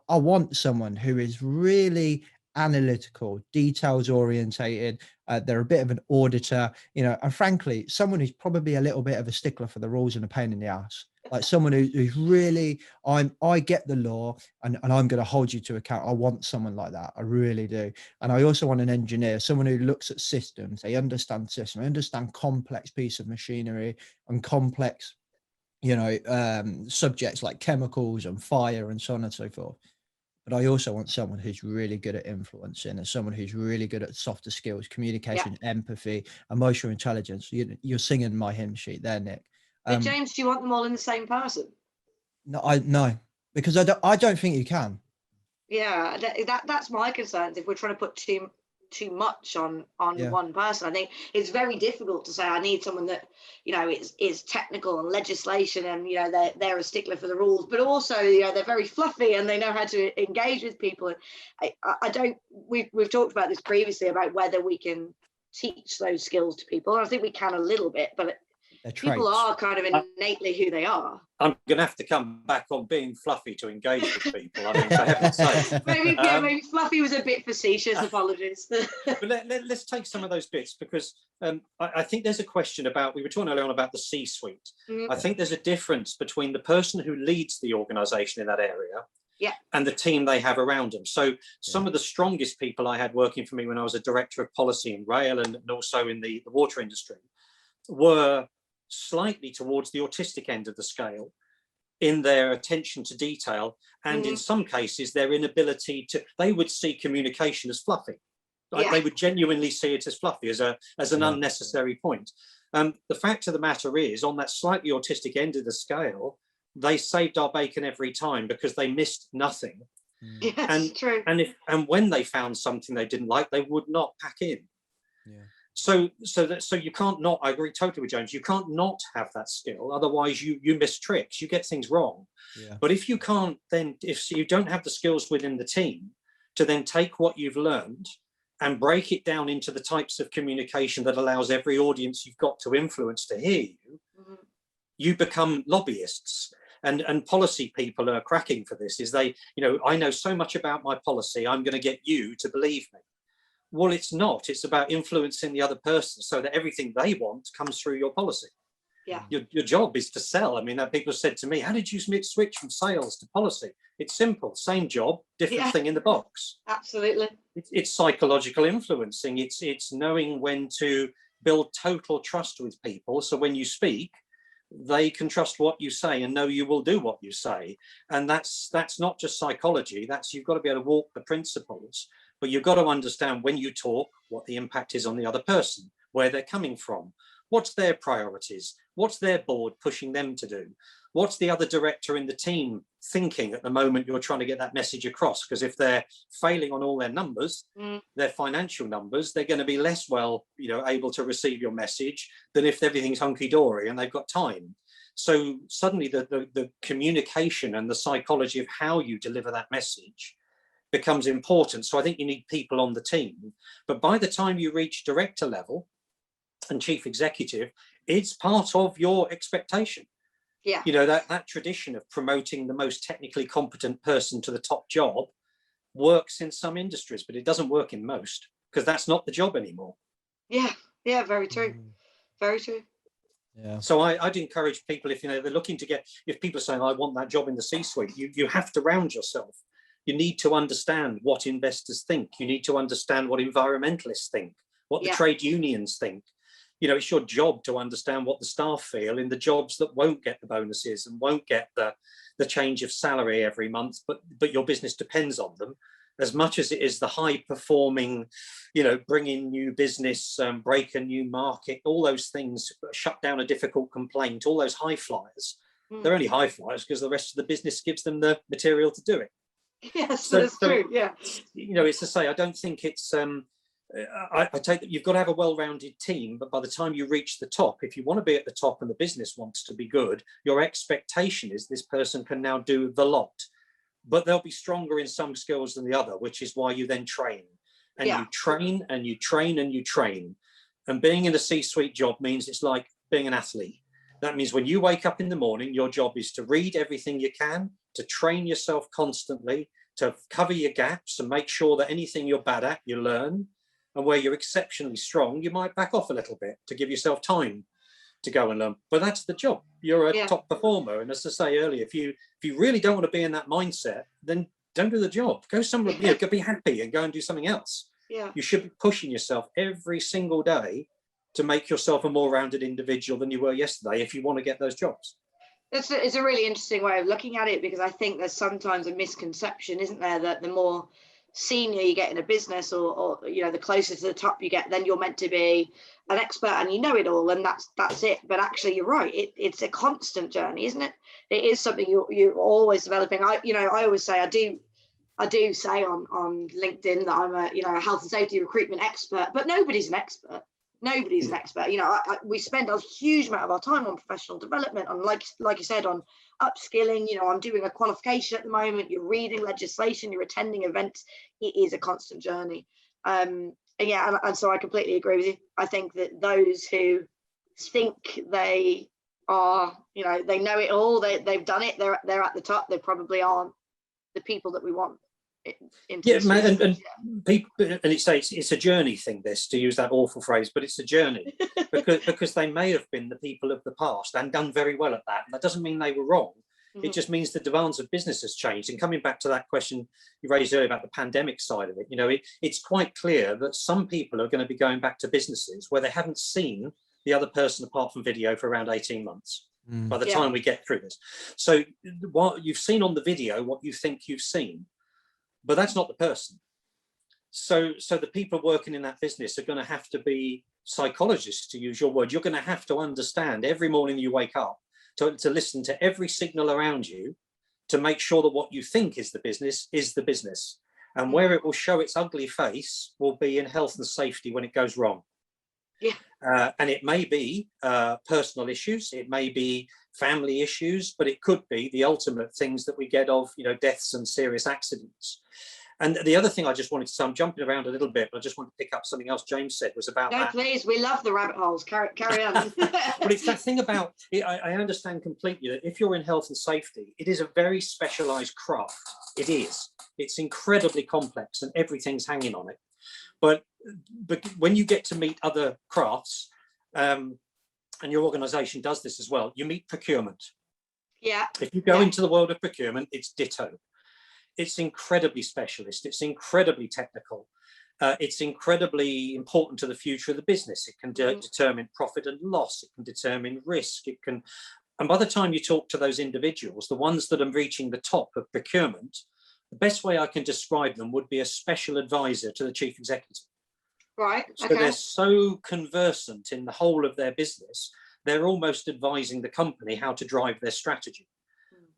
I want someone who is really analytical, details orientated. They're a bit of an auditor, and frankly, someone who's probably a little bit of a stickler for the rules and a pain in the ass. Like someone who's really, I get the law and I'm going to hold you to account. I want someone like that. I really do. And I also want an engineer, someone who looks at systems. They understand systems, understand complex piece of machinery and complex, subjects like chemicals and fire and so on and so forth. But I also want someone who's really good at influencing and someone who's really good at softer skills, communication, empathy, emotional intelligence. You're singing my hymn sheet there, Nick. But James, do you want them all in the same person? No, because I don't think you can. Yeah, that's my concerns. If we're trying to put too too much on one person. I think it's very difficult to say I need someone that, you know, is technical and legislation, and, you know, they're a stickler for the rules, but also, you know, they're very fluffy and they know how to engage with people. I don't, we've talked about this previously about whether we can teach those skills to people. I think we can a little bit, but people are kind of innately who they are. I'm going to have to come back on being fluffy to engage with people. I mean, for heaven's sake. Maybe fluffy was a bit facetious. Apologies. But let's take some of those bits, because I think there's a question about, we were talking earlier on about the C-suite. I think there's a difference between the person who leads the organisation in that area and the team they have around them. So some of the strongest people I had working for me when I was a director of policy in rail and also in the water industry were slightly towards the autistic end of the scale in their attention to detail, and in some cases their inability to, they would see communication as fluffy. Like they would genuinely see it as fluffy, as an unnecessary point. The fact of the matter is, on that slightly autistic end of the scale, they saved our bacon every time because they missed nothing. Yes, true. And when they found something they didn't like, they would not pack in. So you can't not, I agree totally with James, you can't not have that skill, otherwise you miss tricks, you get things wrong. But if you can't, then if you don't have the skills within the team to then take what you've learned and break it down into the types of communication that allows every audience you've got to influence to hear you, you become lobbyists. And policy people are cracking for this, is they, you know, I know so much about my policy, I'm going to get you to believe me. Well, it's not. It's about influencing the other person so that everything they want comes through your policy. Your job is to sell. I mean, people said to me, how did you switch from sales to policy? It's simple. Same job, different thing in the box. Absolutely. It's psychological influencing. It's knowing when to build total trust with people. So when you speak, they can trust what you say and know you will do what you say. And that's not just psychology. You've got to be able to walk the principles. But you've got to understand when you talk what the impact is on the other person, where they're coming from, what's their priorities, what's their board pushing them to do, what's the other director in the team thinking at the moment you're trying to get that message across. Because if they're failing on all their numbers, their financial numbers, they're going to be less well, you know, able to receive your message than if everything's hunky-dory and they've got time. So suddenly the communication and the psychology of how you deliver that message becomes important. So I think you need people on the team. But by the time you reach director level and chief executive, it's part of your expectation. You know, that tradition of promoting the most technically competent person to the top job works in some industries, but it doesn't work in most, because that's not the job anymore. Very true. Very true. So I'd encourage people, if, you know, they're looking to get, if people are saying, I want that job in the C-suite, you have to round yourself. You need to understand what investors think. You need to understand what environmentalists think, what the trade unions think. You know, it's your job to understand what the staff feel in the jobs that won't get the bonuses and won't get the change of salary every month, but your business depends on them, as much as it is the high performing, you know, bring in new business, break a new market, all those things, shut down a difficult complaint, all those high flyers. They're only high flyers because the rest of the business gives them the material to do it. Yes, that's true. You know, it's to say, I don't think it's, I take that you've got to have a well-rounded team, but by the time you reach the top, if you want to be at the top and the business wants to be good, your expectation is this person can now do the lot, but they'll be stronger in some skills than the other, which is why you then train. And you train and you train and you train. And being in a C-suite job means it's like being an athlete. That means when you wake up in the morning, your job is to read everything you can, to train yourself constantly, to cover your gaps and make sure that anything you're bad at, you learn. And where you're exceptionally strong, you might back off a little bit to give yourself time to go and learn. But that's the job. You're a top performer. And as I say earlier, if you really don't want to be in that mindset, then don't do the job. Go somewhere, you know, go be happy and go and do something else. You should be pushing yourself every single day to make yourself a more rounded individual than you were yesterday if you want to get those jobs. It's a really interesting way of looking at it, because I think there's sometimes a misconception, isn't there, that the more senior you get in a business, or you know, the closer to the top you get, then you're meant to be an expert and you know it all, and that's it. But actually, you're right. It's a constant journey, isn't it? It is something you're always developing. I always say I do I do say on LinkedIn that I'm a health and safety recruitment expert, but nobody's an expert. Nobody's an expert. We spend a huge amount of our time on professional development, on like you said, on upskilling. I'm doing a qualification at the moment. You're reading legislation. You're attending events. It is a constant journey. And so I completely agree with you. I think that those who think they are, they know it all, they've done it, they're at the top, they probably aren't the people that we want. People, and it's a journey thing, this, to use that awful phrase, but it's a journey because they may have been the people of the past and done very well at that. And that doesn't mean they were wrong. Mm-hmm. It just means the demands of business has changed. And coming back to that question you raised earlier about the pandemic side of it, it's quite clear that some people are going to be going back to businesses where they haven't seen the other person apart from video for around 18 months by the time we get through this. So what you've seen on the video, what you think you've seen, but that's not the person. So the people working in that business are going to have to be psychologists, to use your word. You're going to have to understand every morning you wake up to listen to every signal around you to make sure that what you think is the business is the business. And where it will show its ugly face will be in health and safety when it goes wrong. Yeah. And it may be personal issues, it may be family issues, but it could be the ultimate things that we get of, deaths and serious accidents. And the other thing I just wanted to say, I'm jumping around a little bit, but I just want to pick up something else James said was about that. Please, we love the rabbit holes. Carry on. But it's that thing about, I understand completely that if you're in health and safety, it is a very specialised craft. It is. It's incredibly complex and everything's hanging on it. But when you get to meet other crafts, and your organisation does this as well, you meet procurement. Yeah. If you go into the world of procurement, it's ditto. It's incredibly specialist. It's incredibly technical. It's incredibly important to the future of the business. It can determine profit and loss. It can determine risk. And by the time you talk to those individuals, the ones that are reaching the top of procurement, the best way I can describe them would be a special advisor to the chief executive. Right. So they're so conversant in the whole of their business, they're almost advising the company how to drive their strategy.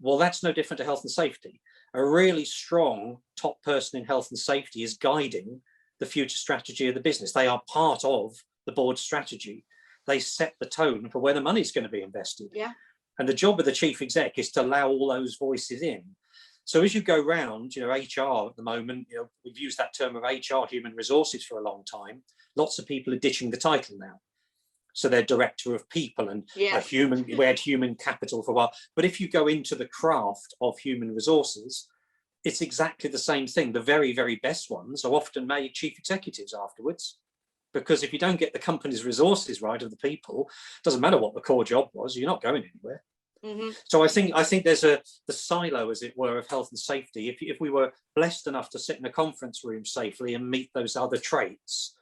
Well, that's no different to health and safety. A really strong top person in health and safety is guiding the future strategy of the business. They are part of the board strategy. They set the tone for where the money's going to be invested. Yeah. And the job of the chief exec is to allow all those voices in. So as you go round, HR at the moment, we've used that term of HR, human resources, for a long time. Lots of people are ditching the title now. So they're director of people and we had human capital for a while. But if you go into the craft of human resources, it's exactly the same thing. The very, very best ones are often made chief executives afterwards, because if you don't get the company's resources right of the people, it doesn't matter what the core job was, you're not going anywhere. Mm-hmm. So I think there's the silo, as it were, of health and safety. If we were blessed enough to sit in a conference room safely and meet those other traits,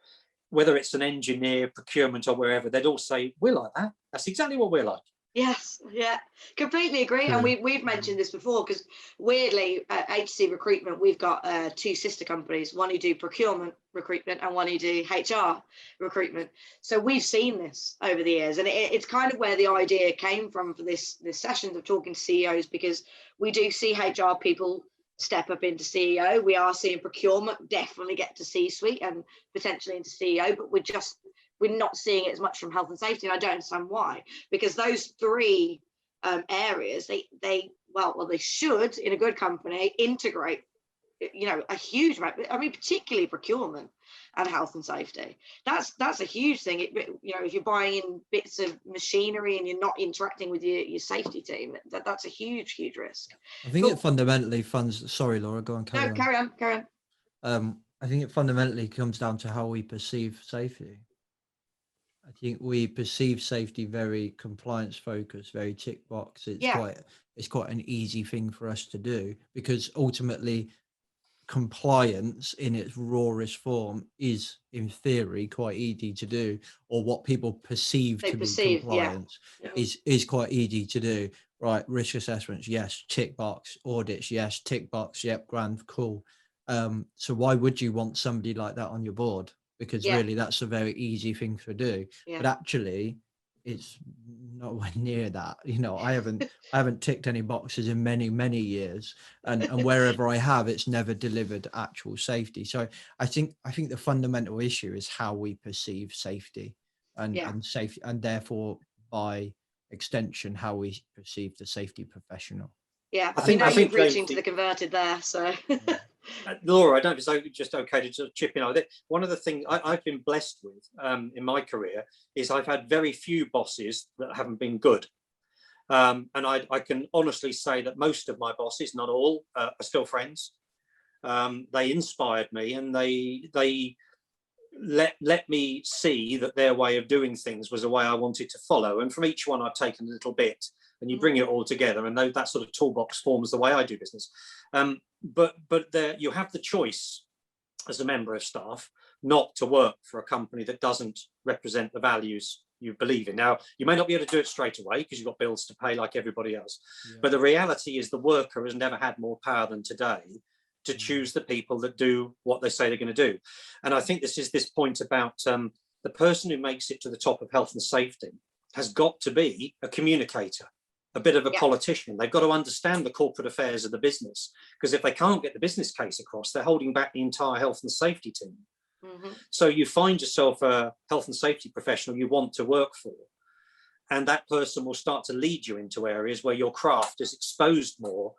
whether it's an engineer, procurement, or wherever, they'd all say, we're like that. That's exactly what we're like. Yes, yeah, completely agree. And we've mentioned this before, because weirdly at HSE Recruitment, we've got two sister companies, one who do procurement recruitment and one who do HR recruitment. So we've seen this over the years, and it's kind of where the idea came from for this session of talking to CEOs, because we do see HR people step up into CEO. We are seeing procurement definitely get to C-suite and potentially into CEO, but we're not seeing it as much from health and safety, and I don't understand why. Because those three areas, they should, in a good company, integrate, a huge amount. I mean, particularly procurement and health and safety. That's a huge thing. If you're buying in bits of machinery and you're not interacting with your safety team, that's a huge risk. I think it fundamentally funds. Sorry, Laura, go on. Carry on. I think it fundamentally comes down to how we perceive safety. I think we perceive safety very compliance focused, very tick box. It's quite an easy thing for us to do, because ultimately compliance in its rawest form is, in theory, quite easy to do, or what people perceive to be compliance is quite easy to do. Right, risk assessments, yes. Tick box. Audits, yes. Tick box, yep. Grand, cool. So why would you want somebody like that on your board? Because really that's a very easy thing to do. But actually, it's nowhere near that. You know, I haven't ticked any boxes in many years, and wherever I have, it's never delivered actual safety. So I think the fundamental issue is how we perceive safety, and safety, and therefore by extension how we perceive the safety professional. Yeah, I think you're preaching James, to the converted there. So, Laura, I don't know if it's just okay to sort of chip in on it. One of the things I've been blessed with in my career is I've had very few bosses that haven't been good. And I can honestly say that most of my bosses, not all, are still friends. They inspired me, and they let me see that their way of doing things was a way I wanted to follow. And from each one, I've taken a little bit, and you bring it all together, and that sort of toolbox forms the way I do business. But there, you have the choice as a member of staff not to work for a company that doesn't represent the values you believe in. Now, you may not be able to do it straight away because you've got bills to pay like everybody else. Yeah. But the reality is the worker has never had more power than today to choose the people that do what they say they're going to do. And I think this is this point about the person who makes it to the top of health and safety has got to be a communicator, a bit of a politician. They've got to understand the corporate affairs of the business, because if they can't get the business case across, they're holding back the entire health and safety team. So you find yourself a health and safety professional you want to work for, and that person will start to lead you into areas where your craft is exposed more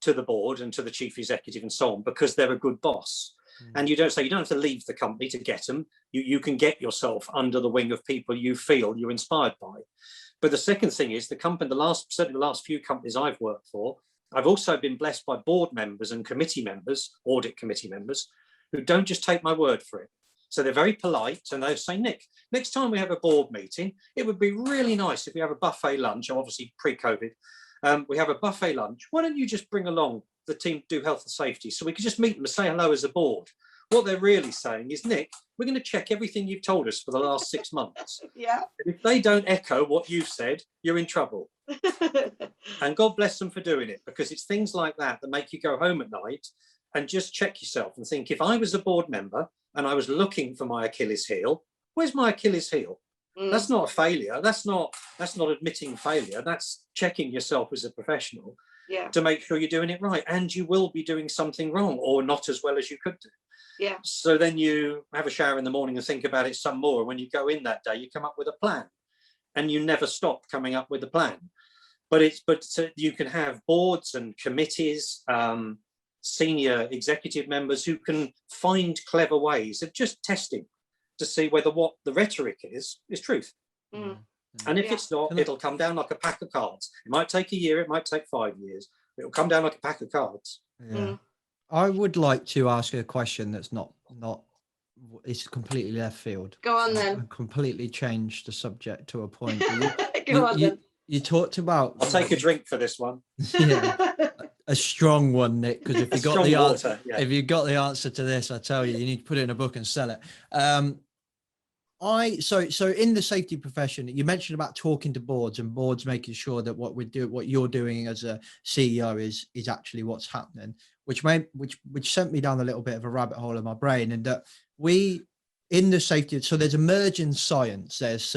to the board and to the chief executive and so on, because they're a good boss. And you don't have to leave the company to get them. You can get yourself under the wing of people you feel you're inspired by. But the second thing is certainly the last few companies I've worked for, I've also been blessed by board members and committee members, audit committee members, who don't just take my word for it. So they're very polite, and they'll say, Nick, next time we have a board meeting, it would be really nice if we have a buffet lunch, obviously pre-COVID, we have a buffet lunch. Why don't you just bring along the team to do health and safety so we can just meet them and say hello as a board? What they're really saying is, Nick, we're going to check everything you've told us for the last 6 months. Yeah. And if they don't echo what you've said, you're in trouble. And God bless them for doing it, because it's things like that that make you go home at night and just check yourself and think, if I was a board member and I was looking for my Achilles heel, where's my Achilles heel? That's not a failure. That's not admitting failure. That's checking yourself as a professional to make sure you're doing it right. And you will be doing something wrong or not as well as you could do. Yeah. So then you have a shower in the morning and think about it some more. And when you go in that day, you come up with a plan, and you never stop coming up with a plan. But you can have boards and committees, senior executive members who can find clever ways of just testing to see whether what the rhetoric is truth. And if it's not, it'll come down like a pack of cards. It might take a year, it might take 5 years. It'll come down like a pack of cards. Yeah. I would like to ask a question that's not it's completely left field. Go on then. Completely changed the subject to a point. You talked about. I'll take a drink for this one. Yeah, a strong one, Nick. Because if you got the answer, if you got the answer to this, I tell you, you need to put it in a book and sell it. So in the safety profession, you mentioned about talking to boards and boards making sure that what you're doing as a CEO is actually what's happening, which sent me down a little bit of a rabbit hole in my brain. And that in the safety, so there's emerging science, there's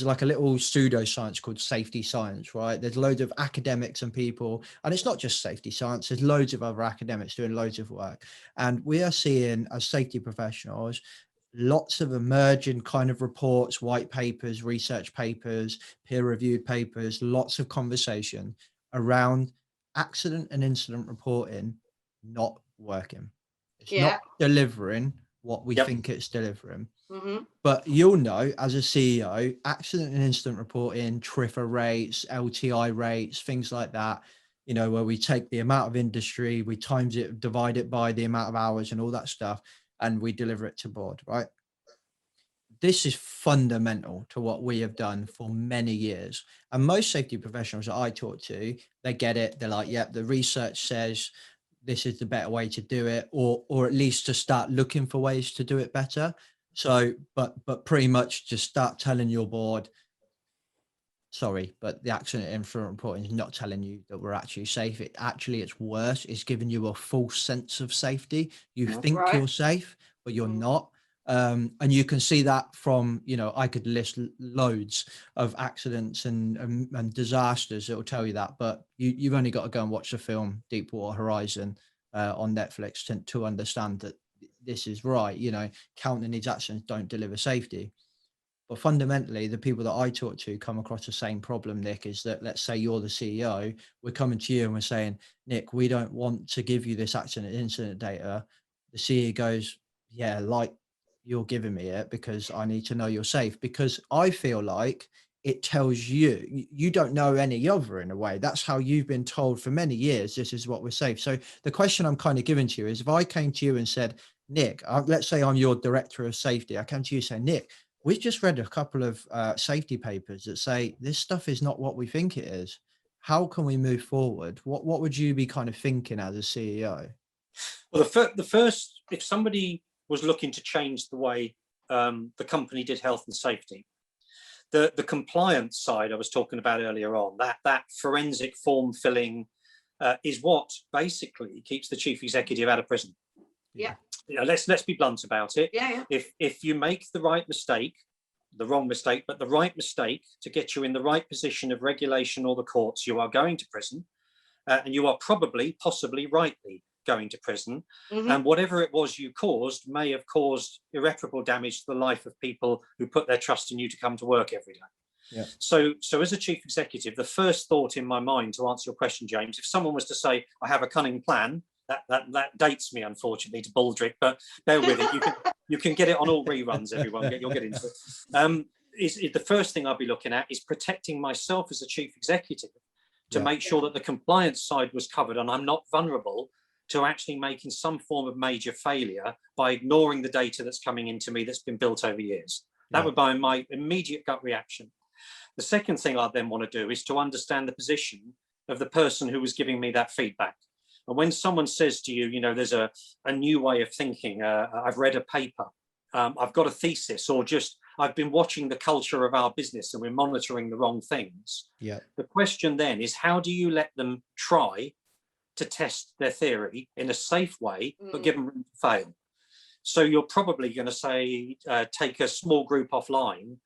like a little pseudoscience called safety science, right? There's loads of academics and people, and it's not just safety science, there's loads of other academics doing loads of work. And we are seeing, as safety professionals, lots of emerging kind of reports, white papers, research papers, peer-reviewed papers, lots of conversation around accident and incident reporting not working. It's not delivering what we think it's delivering. But you'll know, as a CEO, accident and incident reporting, TRIFR rates, LTI rates, things like that, you know, where we take the amount of industry, we times it, divide it by the amount of hours and all that stuff, and we deliver it to board, right? This is fundamental to what we have done for many years. And most safety professionals that I talk to, they get it. They're like, yep, the research says this is the better way to do it, or at least to start looking for ways to do it better. So, but pretty much just start telling your board, sorry, but the accident incident reporting is not telling you that we're actually safe. It's worse. It's giving you a false sense of safety. You think you're safe, but you're not. And you can see that from, you know, I could list loads of accidents and disasters that will tell you that, but you've only got to go and watch the film Deepwater Horizon on Netflix to understand that this is right. You know, counting these accidents don't deliver safety. But fundamentally, the people that I talk to come across the same problem, Nick, is that, let's say you're the CEO, we're coming to you and we're saying, Nick, we don't want to give you this accident incident data. The CEO goes, yeah, like you're giving me it because I need to know you're safe, because I feel like it tells you don't know any other, in a way. That's how you've been told for many years, this is what we're safe. So the question I'm kind of giving to you is, if I came to you and said, Nick, let's say I'm your director of safety, I come to you and say, Nick, we've just read a couple of safety papers that say this stuff is not what we think it is. How can we move forward? What would you be kind of thinking as a CEO? Well, the first, if somebody was looking to change the way the company did health and safety, the compliance side I was talking about earlier on, that forensic form filling is what basically keeps the chief executive out of prison. Yeah. You know, let's be blunt about it. Yeah. If you make the right mistake, the wrong mistake, but the right mistake to get you in the right position of regulation or the courts, you are going to prison, and you are possibly rightly going to prison. Mm-hmm. And whatever it was you caused may have caused irreparable damage to the life of people who put their trust in you to come to work every day. Yeah. So as a chief executive, the first thought in my mind, to answer your question, James, if someone was to say, I have a cunning plan, that dates me, unfortunately, to Baldrick, but bear with it. You can get it on all reruns, everyone. You'll get into it. Is the first thing I'll be looking at is protecting myself as a chief executive to make sure that the compliance side was covered and I'm not vulnerable to actually making some form of major failure by ignoring the data that's coming into me that's been built over years. That would be my immediate gut reaction. The second thing I'd then want to do is to understand the position of the person who was giving me that feedback. And when someone says to you, you know, there's a new way of thinking, I've read a paper, I've got a thesis, or just I've been watching the culture of our business and we're monitoring the wrong things. Yeah. The question then is, how do you let them try to test their theory in a safe way, but give them room to fail? So you're probably going to say, take a small group offline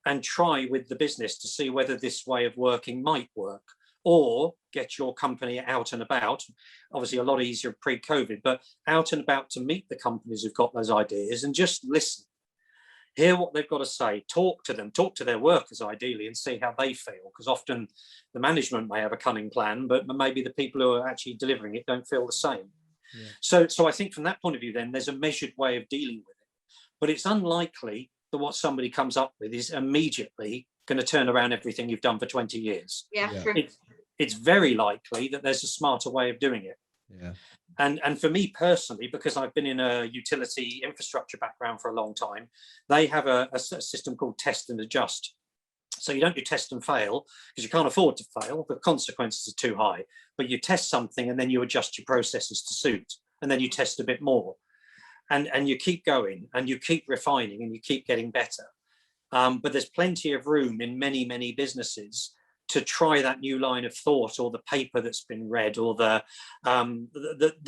and try with the business to see whether this way of working might work, or get your company out and about. Obviously a lot easier pre-COVID, but out and about to meet the companies who've got those ideas and just listen, hear what they've got to say, talk to them, talk to their workers ideally, and see how they feel, because often the management may have a cunning plan, but maybe the people who are actually delivering it don't feel the same. Yeah. So I think from that point of view, then there's a measured way of dealing with it, but it's unlikely that what somebody comes up with is immediately going to turn around everything you've done for 20 years. Yeah. It's very likely that there's a smarter way of doing it. Yeah. And for me personally, because I've been in a utility infrastructure background for a long time, they have a system called test and adjust. So you don't do test and fail because you can't afford to fail. The consequences are too high. But you test something and then you adjust your processes to suit. And then you test a bit more. And you keep going and you keep refining and you keep getting better. But there's plenty of room in many, many businesses to try that new line of thought, or the paper that's been read, or the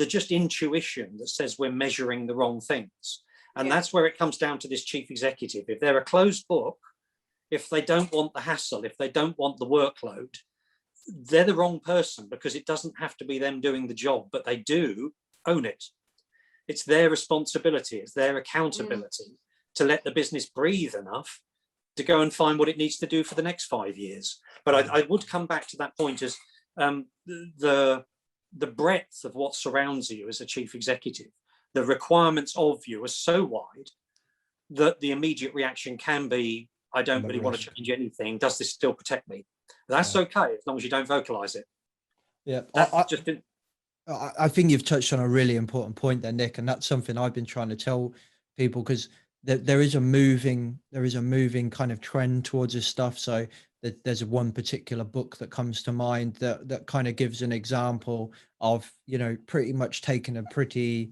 just intuition that says we're measuring the wrong things. And that's where it comes down to this chief executive. If they're a closed book, if they don't want the hassle, if they don't want the workload, they're the wrong person, because it doesn't have to be them doing the job, but they do own it. It's their responsibility, it's their accountability to let the business breathe enough to go and find what it needs to do for the next 5 years. But I would come back to that point as the breadth of what surrounds you as a chief executive, the requirements of you are so wide that the immediate reaction can be, I don't really want to change anything. Does this still protect me? That's okay, as long as you don't vocalize it. Yeah. I think you've touched on a really important point there, Nick, and that's something I've been trying to tell people, because there is a moving kind of trend towards this stuff. So there's one particular book that comes to mind that kind of gives an example of, you know, pretty much taking a pretty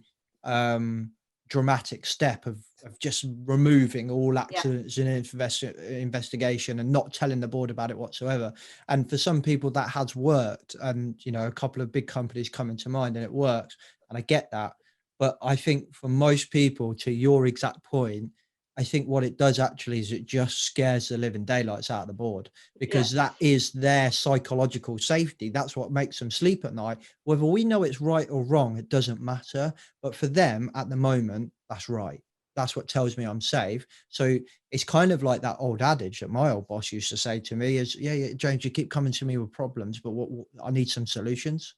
dramatic step of just removing all accidents in investigation and not telling the board about it whatsoever. And for some people that has worked, and, you know, a couple of big companies coming to mind, and it works, and I get that. But I think for most people, to your exact point, I think what it does actually is it just scares the living daylights out of the board, because that is their psychological safety. That's what makes them sleep at night. Whether we know it's right or wrong, it doesn't matter. But for them at the moment, that's right. That's what tells me I'm safe. So it's kind of like that old adage that my old boss used to say to me is, yeah, James, you keep coming to me with problems, but what I need some solutions.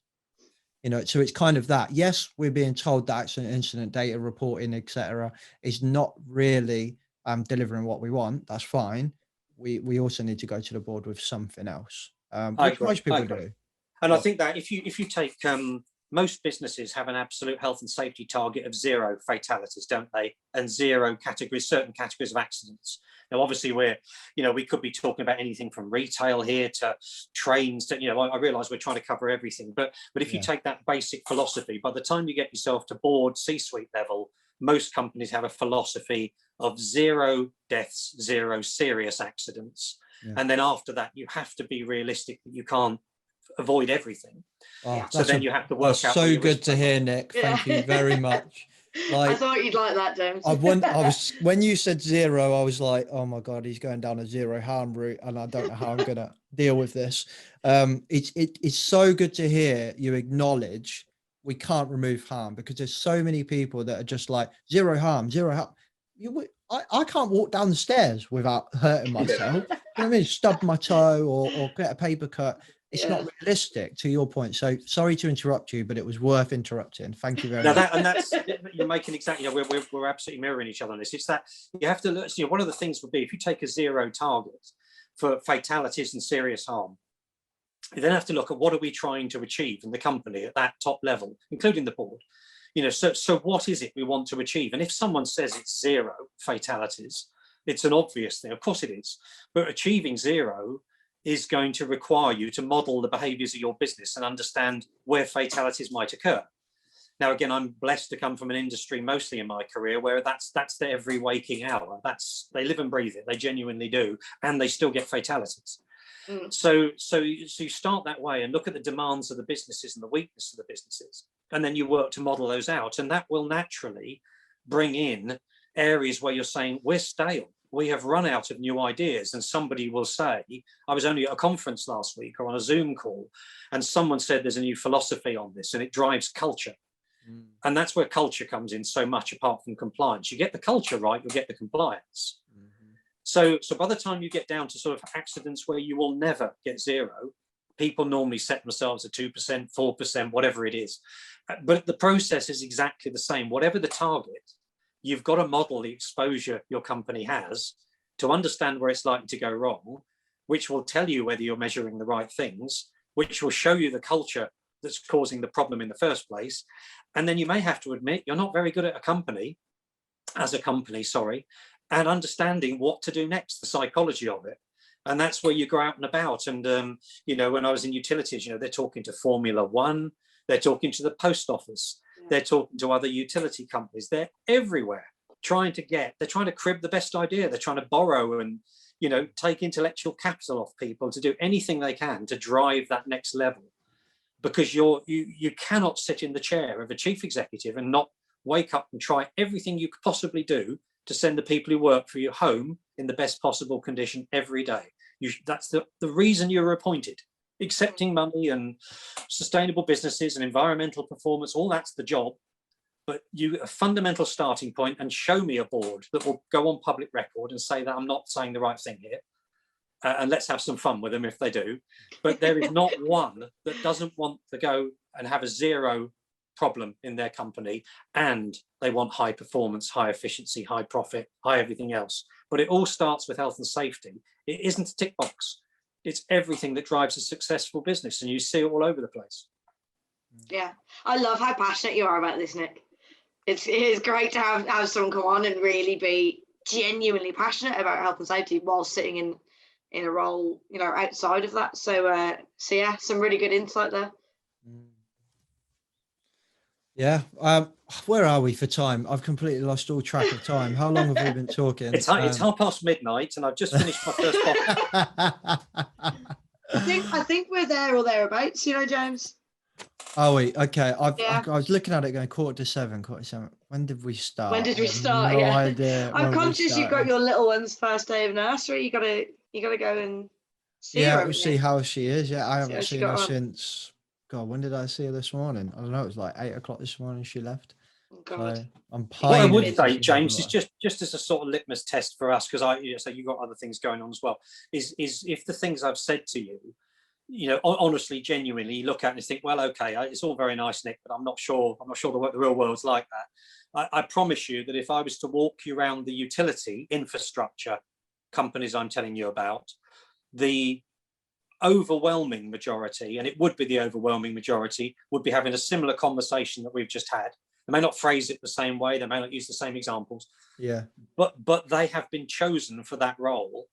You know, so it's kind of that. Yes, we're being told that accident incident data reporting, etc., is not really delivering what we want. That's fine. We also need to go to the board with something else, which most people do. And I think that if you take most businesses have an absolute health and safety target of 0 fatalities, don't they? And 0 categories, certain categories of accidents. Now, obviously, we could be talking about anything from retail here to trains to, I realise we're trying to cover everything. But if you take that basic philosophy, by the time you get yourself to board C-suite level, most companies have a philosophy of 0 deaths, 0 serious accidents. Yeah. And then after that, you have to be realistic that you can't avoid everything. So then you have to work out. So good to hear, Nick. Thank you very much. I thought you'd like that, James. When you said 0, I was like, oh my God, he's going down a 0 harm route, and I don't know how I'm going to deal with this. It's so good to hear you acknowledge we can't remove harm, because there's so many people that are just like 0 harm, 0 harm. I can't walk down the stairs without hurting myself. You know what I mean? Stub my toe or get a paper cut. It's not realistic, to your point. So sorry to interrupt you, but it was worth interrupting. Thank you very much. And that's you're making exactly. We're absolutely mirroring each other on this. It's that you have to look. One of the things would be, if you take a 0 target for fatalities and serious harm, you then have to look at what are we trying to achieve in the company at that top level, including the board. So what is it we want to achieve? And if someone says it's 0 fatalities, it's an obvious thing. Of course it is. But achieving 0 is going to require you to model the behaviours of your business and understand where fatalities might occur. Now, again, I'm blessed to come from an industry mostly in my career where that's their every waking hour. They live and breathe it. They genuinely do, and they still get fatalities. So you start that way and look at the demands of the businesses and the weakness of the businesses, and then you work to model those out, and that will naturally bring in areas where you're saying we're stale. We have run out of new ideas. And somebody will say, I was only at a conference last week or on a Zoom call, and someone said there's a new philosophy on this and it drives culture. And that's where culture comes in so much, apart from compliance. You get the culture right, you'll get the compliance. So by the time you get down to sort of accidents where you will never get 0, people normally set themselves at 2%, 4%, whatever it is. But the process is exactly the same. Whatever the target, you've got to model the exposure your company has to understand where it's likely to go wrong, which will tell you whether you're measuring the right things, which will show you the culture that's causing the problem in the first place. And then you may have to admit you're not very good at as a company, and understanding what to do next, the psychology of it. And that's where you go out and about. And, when I was in utilities, they're talking to Formula One, they're talking to the post office, they're talking to other utility companies. They're everywhere they're trying to crib the best idea. They're trying to borrow and, take intellectual capital off people to do anything they can to drive that next level. Because you cannot sit in the chair of a chief executive and not wake up and try everything you could possibly do to send the people who work for you home in the best possible condition every day. That's the reason you're appointed. Accepting money and sustainable businesses and environmental performance, all that's the job. But a fundamental starting point, and show me a board that will go on public record and say that I'm not saying the right thing here. And let's have some fun with them if they do. But there is not one that doesn't want to go and have a 0 problem in their company, and they want high performance, high efficiency, high profit, high everything else. But it all starts with health and safety. It isn't a tick box. It's everything that drives a successful business, and you see it all over the place. Yeah, I love how passionate you are about this, Nick. It is great to have someone come on and really be genuinely passionate about health and safety while sitting in a role, outside of that. So yeah, some really good insight there. Yeah. Where are we for time? I've completely lost all track of time. How long have we been talking? It's 1:30 midnight, and I've just finished my first bottle. I think we're there or thereabouts, James. Oh wait, okay. Yeah. I was looking at it going quarter to seven. When did we start? When did we I have start? No Yeah. idea. I'm when we conscious you've got started. your little one's first day of nursery. You gotta go and see her. Yeah, we'll haven't see you? how she is. Yeah, I See haven't how she seen her got on. since. God, when did I see her this morning? I don't know. It was like 8 o'clock this morning. She left. Oh, God. So I'm What I pining would to say, see her James, is tomorrow. just as a sort of litmus test for us, because so you've got other things going on as well. Is if the things I've said to you, honestly, genuinely, you look at it and think, well, okay, it's all very nice, Nick, but I'm not sure the real world's like that. I promise you that if I was to walk you around the utility infrastructure companies I'm telling you about, the overwhelming majority, and it would be the overwhelming majority, would be having a similar conversation that we've just had. They may not phrase it the same way, they may not use the same examples, Yeah. but they have been chosen for that role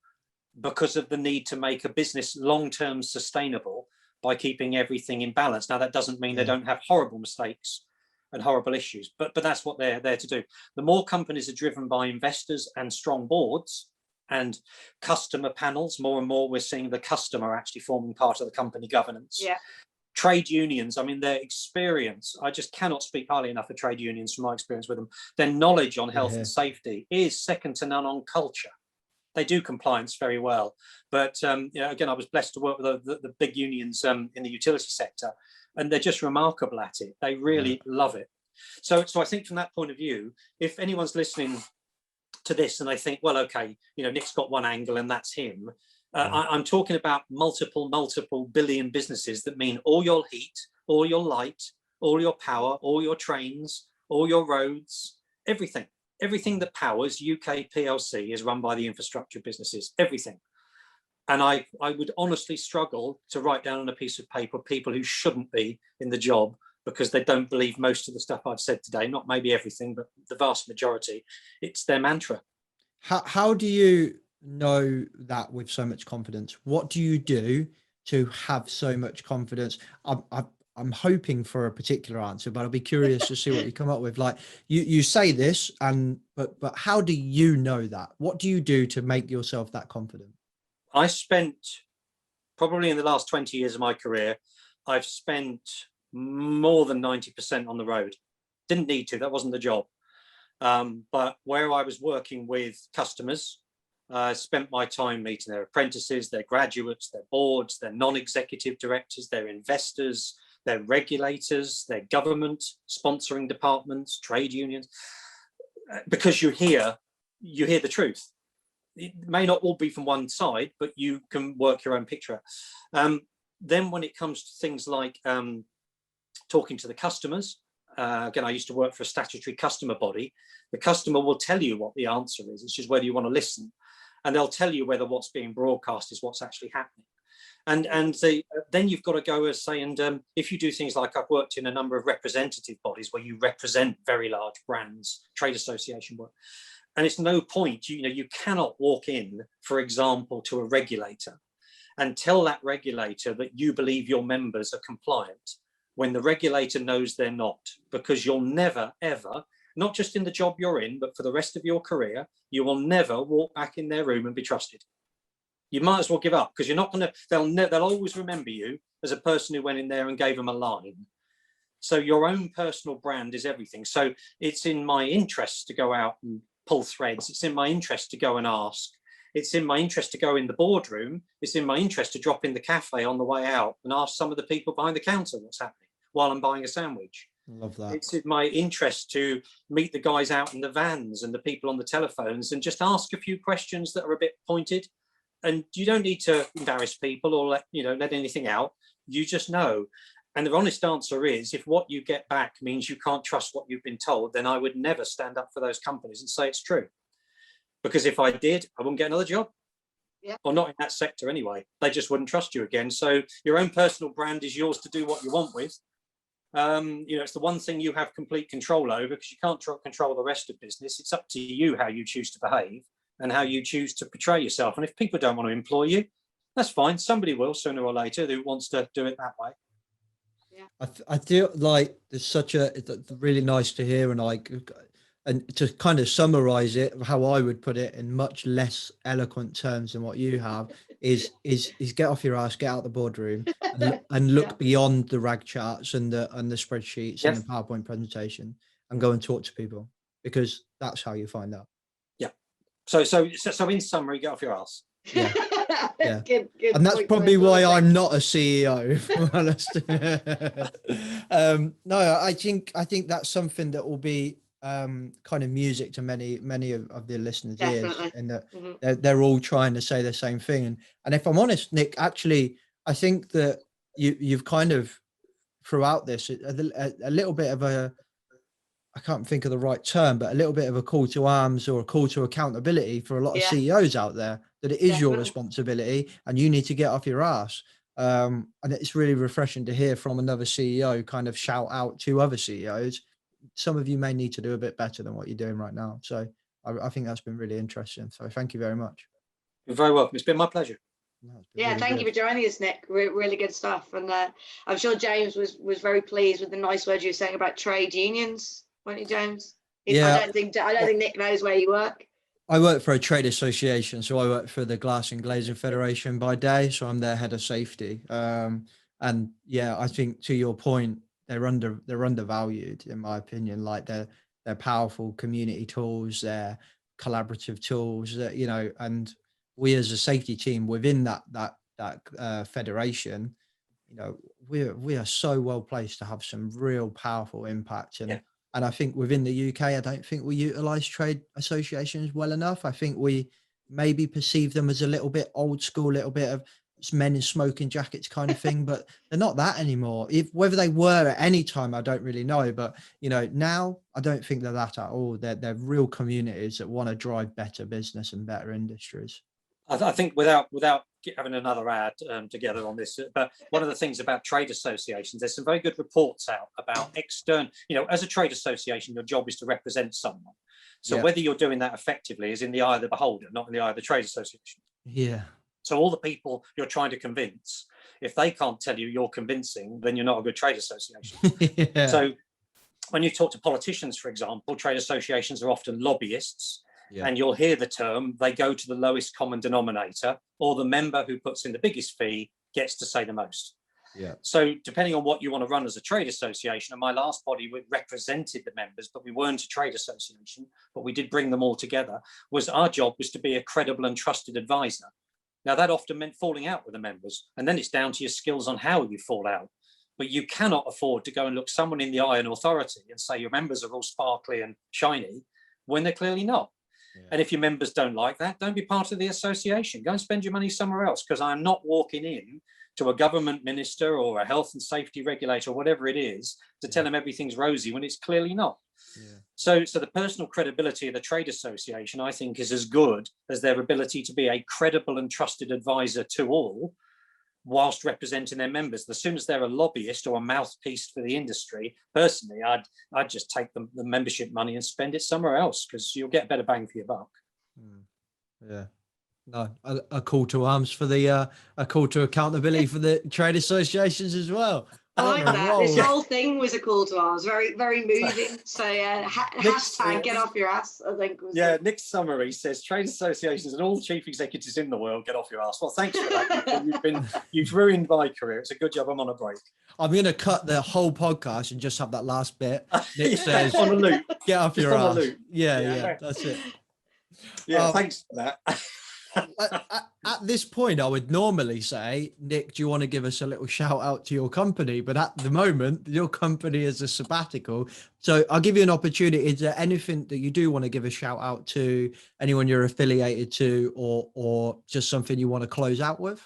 because of the need to make a business long-term sustainable by keeping everything in balance. Now, that doesn't mean they don't have horrible mistakes and horrible issues, but that's what they're there to do. The more companies are driven by investors and strong boards and customer panels, more and more we're seeing the customer actually forming part of the company governance. Yeah. Trade unions, I mean, their experience, I just cannot speak highly enough of trade unions from my experience with them. Their knowledge on health and safety is second to none on culture. They do compliance very well. But again, I was blessed to work with the big unions in the utility sector, and they're just remarkable at it. They really love it. So I think from that point of view, if anyone's listening to this and they think, well, okay, Nick's got one angle and that's him. I'm talking about multiple billion businesses that mean all your heat, all your light, all your power, all your trains, all your roads, everything that powers UK PLC is run by the infrastructure businesses, everything. And I would honestly struggle to write down on a piece of paper people who shouldn't be in the job because they don't believe most of the stuff I've said today, not maybe everything, but the vast majority. It's their mantra. How do you know that with so much confidence? What do you do to have so much confidence? I'm hoping for a particular answer, but I'll be curious to see what you come up with. Like you say this, but how do you know that? What do you do to make yourself that confident? I spent probably in the last 20 years of my career, I've spent more than 90% on the road. Didn't need to, that wasn't the job. But where I was working with customers, I spent my time meeting their apprentices, their graduates, their boards, their non-executive directors, their investors, their regulators, their government sponsoring departments, trade unions, because you hear the truth. It may not all be from one side, but you can work your own picture. Then when it comes to things like talking to the customers, again, I used to work for a statutory customer body. The customer will tell you what the answer is. It's just whether you want to listen. And they'll tell you whether what's being broadcast is what's actually happening. And then you've got to go and say, and if you do things like I've worked in a number of representative bodies where you represent very large brands, trade association work, and it's no point, you cannot walk in, for example, to a regulator and tell that regulator that you believe your members are compliant when the regulator knows they're not, because you'll never, ever, not just in the job you're in, but for the rest of your career, you will never walk back in their room and be trusted. You might as well give up, because you're not going to, they'll always remember you as a person who went in there and gave them a line. So your own personal brand is everything. So it's in my interest to go out and pull threads. It's in my interest to go and ask. It's in my interest to go in the boardroom. It's in my interest to drop in the cafe on the way out and ask some of the people behind the counter what's happening while I'm buying a sandwich. Love that. It's in my interest to meet the guys out in the vans and the people on the telephones and just ask a few questions that are a bit pointed. And you don't need to embarrass people or let anything out. You just know. And the honest answer is, if what you get back means you can't trust what you've been told, then I would never stand up for those companies and say it's true. Because if I did, I wouldn't get another job. Yeah. Or not in that sector anyway. They just wouldn't trust you again. So your own personal brand is yours to do what you want with. It's the one thing you have complete control over, because you can't control the rest of business. It's up to you how you choose to behave and how you choose to portray yourself. And if people don't want to employ you, that's fine. Somebody will sooner or later who wants to do it that way. I feel like there's it's really nice to hear, and to kind of summarize it, how I would put it in much less eloquent terms than what you have, is get off your ass, get out the boardroom, and look beyond the rag charts and the spreadsheets and the PowerPoint presentation, and go and talk to people, because that's how you find out. Yeah. So in summary, get off your ass. Yeah. Yeah. Good And that's probably why I'm not a CEO, if I'm honest. No, I think that's something that will be kind of music to many of the listeners' ears, and that they're all trying to say the same thing. And if I'm honest, Nick, actually, I think that you've kind of throughout this a little bit of a, I can't think of the right term, but a little bit of a call to arms or a call to accountability for a lot of CEOs out there, that it is your responsibility and you need to get off your ass. And it's really refreshing to hear from another CEO kind of shout out to other CEOs. Some of you may need to do a bit better than what you're doing right now. So I think that's been really interesting. So thank you very much. You're very welcome. It's been my pleasure. Thank you for joining us, Nick. Really good stuff. And I'm sure James was very pleased with the nice words you were saying about trade unions, weren't you, James? I don't think Nick knows where you work. I work for a trade association, so I work for the Glass and Glazing Federation by day, so I'm their head of safety. And yeah, I think to your point, they're undervalued in my opinion. Like they're powerful community tools, they're collaborative tools that, you know, and we as a safety team within that federation, you know, we are so well placed to have some real powerful impact. And I think within the UK, I don't think we utilize trade associations well enough. I think we maybe perceive them as a little bit old school, little bit of men in smoking jackets kind of thing, but they're not that anymore. Whether they were at any time, I don't really know. But, you know, now I don't think they're that at all. They're real communities that want to drive better business and better industries. I think without having another ad together on this, but one of the things about trade associations, there's some very good reports out about external, you know, as a trade association, your job is to represent someone. So whether you're doing that effectively is in the eye of the beholder, not in the eye of the trade association. Yeah. So all the people you're trying to convince, if they can't tell you you're convincing, then you're not a good trade association. So when you talk to politicians, for example, trade associations are often lobbyists. And you'll hear the term, they go to the lowest common denominator, or the member who puts in the biggest fee gets to say the most. So depending on what you want to run as a trade association, and my last body represented the members, but we weren't a trade association, but we did bring them all together, our job was to be a credible and trusted advisor. Now that often meant falling out with the members, and then it's down to your skills on how you fall out. But you cannot afford to go and look someone in the eye and authority and say your members are all sparkly and shiny when they're clearly not. And if your members don't like that, don't be part of the association. Go and spend your money somewhere else, because I'm not walking in to a government minister or a health and safety regulator or whatever it is to tell them everything's rosy when it's clearly not. So the personal credibility of the trade association, I think, is as good as their ability to be a credible and trusted advisor to all, whilst representing their members. As soon as they're a lobbyist or a mouthpiece for the industry, personally, I'd just take the membership money and spend it somewhere else, because you'll get better bang for your buck. No, a call to arms for the a call to accountability for the trade associations as well. I like that. This whole thing was a call to arms. Very, very moving. So hashtag get off your ass, I think. Nick's summary says trade associations and all chief executives in the world get off your ass. Well, thanks for that. You've ruined my career. It's a good job I'm on a break. I'm going to cut the whole podcast and just have that last bit. Nick says on a loop. Get off your ass. Yeah, that's it. Thanks for that. At this point, I would normally say, Nick, do you want to give us a little shout out to your company? But at the moment, your company is a sabbatical. So I'll give you an opportunity. Is there anything that you do want to give a shout out to, anyone you're affiliated to, or just something you want to close out with?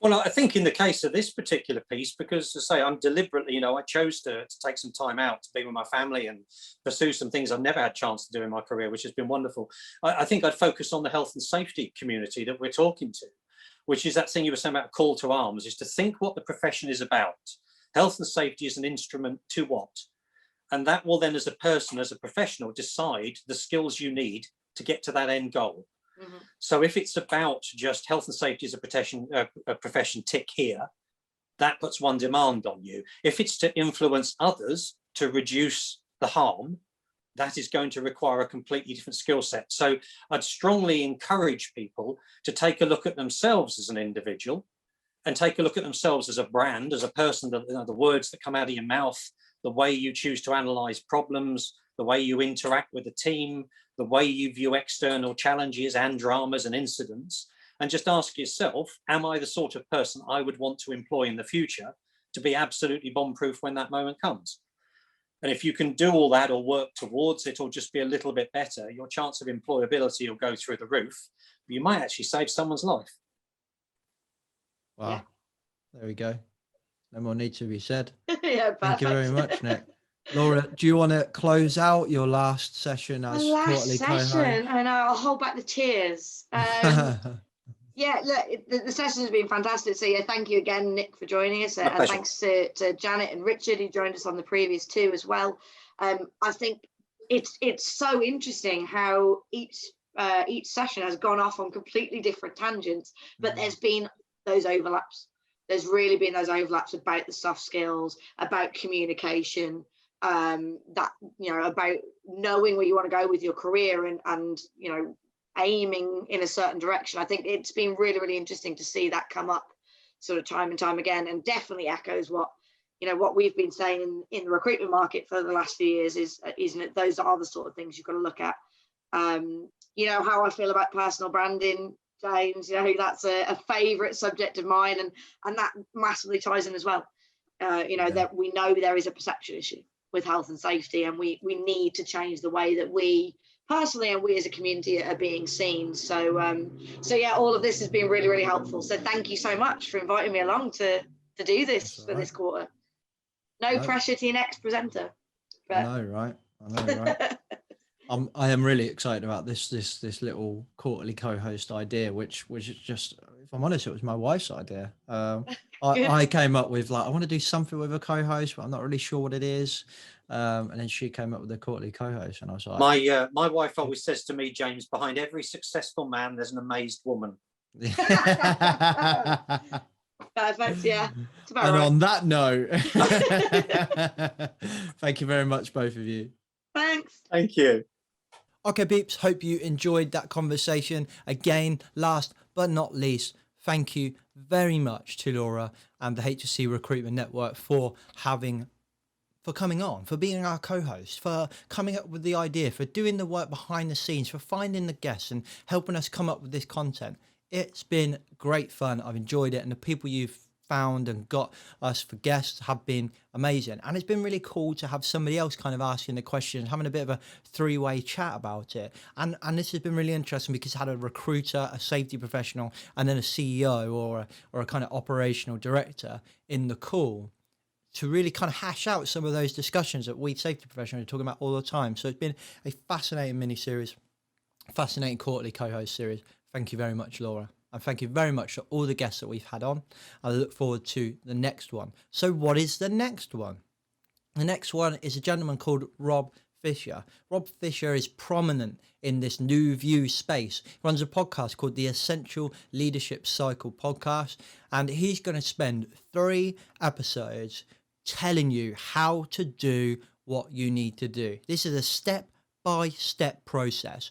Well, I think in the case of this particular piece, because as I say, I'm deliberately, I chose to take some time out to be with my family and pursue some things I've never had a chance to do in my career, which has been wonderful. I think I'd focus on the health and safety community that we're talking to, which is that thing you were saying about a call to arms, is to think what the profession is about. Health and safety is an instrument to what? And that will then, as a person, as a professional, decide the skills you need to get to that end goal. So if it's about just health and safety as a profession tick here, that puts one demand on you. If it's to influence others to reduce the harm, that is going to require a completely different skill set. So I'd strongly encourage people to take a look at themselves as an individual and take a look at themselves as a brand, as a person, the words that come out of your mouth, the way you choose to analyze problems, the way you interact with the team, the way you view external challenges and dramas and incidents, and just ask yourself, am I the sort of person I would want to employ in the future to be absolutely bomb-proof when that moment comes? And if you can do all that or work towards it or just be a little bit better, your chance of employability will go through the roof. But you might actually save someone's life. Wow. Yeah. There we go. No more need to be said. Yeah, Thank you very perfect. much, Nick. Laura, do you want to close out your last session as The last quarterly session, I know, I'll hold back the tears. co-host? Yeah, look, the session has been fantastic. So yeah, thank you again, Nick, for joining us. My And pleasure. thanks to Janet and Richard, who joined us on the previous two as well. I think it's so interesting how each session has gone off on completely different tangents, but there's been those overlaps. There's really been those overlaps about the soft skills, about communication, that, you know, about knowing where you want to go with your career and you know, aiming in a certain direction. I think it's been really, really interesting to see that come up sort of time and time again, and definitely echoes what, you know, what we've been saying in the recruitment market for the last few years is that those are the sort of things you've got to look at. You know how I feel about personal branding, James, you know, that's a favorite subject of mine, and that massively ties in as well. You know, that we know there is a perception issue with health and safety, and we need to change the way that we personally and we as a community are being seen. So yeah, all of this has been really, really helpful. So thank you so much for inviting me along to do this for this quarter. No pressure to your next presenter. But... I know, right? I am really excited about this little quarterly co-host idea, which was just, if I'm honest, it was my wife's idea. I came up with, like, I want to do something with a co-host, but I'm not really sure what it is. And then she came up with a quarterly co-host, and I was like, my wife always says to me, James, behind every successful man, there's an amazed woman. Perfect, yeah. And right. On that note, thank you very much, both of you. Thanks. Thank you. Okay, peeps, hope you enjoyed that conversation. Again, last but not least, thank you very much to Laura and the HSE Recruitment Network for coming on, for being our co-host, for coming up with the idea, for doing the work behind the scenes, for finding the guests and helping us come up with this content. It's been great fun. I've enjoyed it, and the people you've found and got us for guests have been amazing, and it's been really cool to have somebody else kind of asking the questions, having a bit of a three-way chat about it, and this has been really interesting because I had a recruiter, a safety professional, and then a CEO or a kind of operational director in the call to really kind of hash out some of those discussions that we safety professionals are talking about all the time. So it's been a fascinating mini-series, fascinating quarterly co-host series. Thank you very much, Laura. And thank you very much to all the guests that we've had on. I look forward to the next one. So what is the next one? The next one is a gentleman called Rob Fisher. Rob Fisher is prominent in this new view space. He runs a podcast called the Essential Leadership Cycle podcast. And he's going to spend 3 episodes telling you how to do what you need to do. This is a step-by-step process.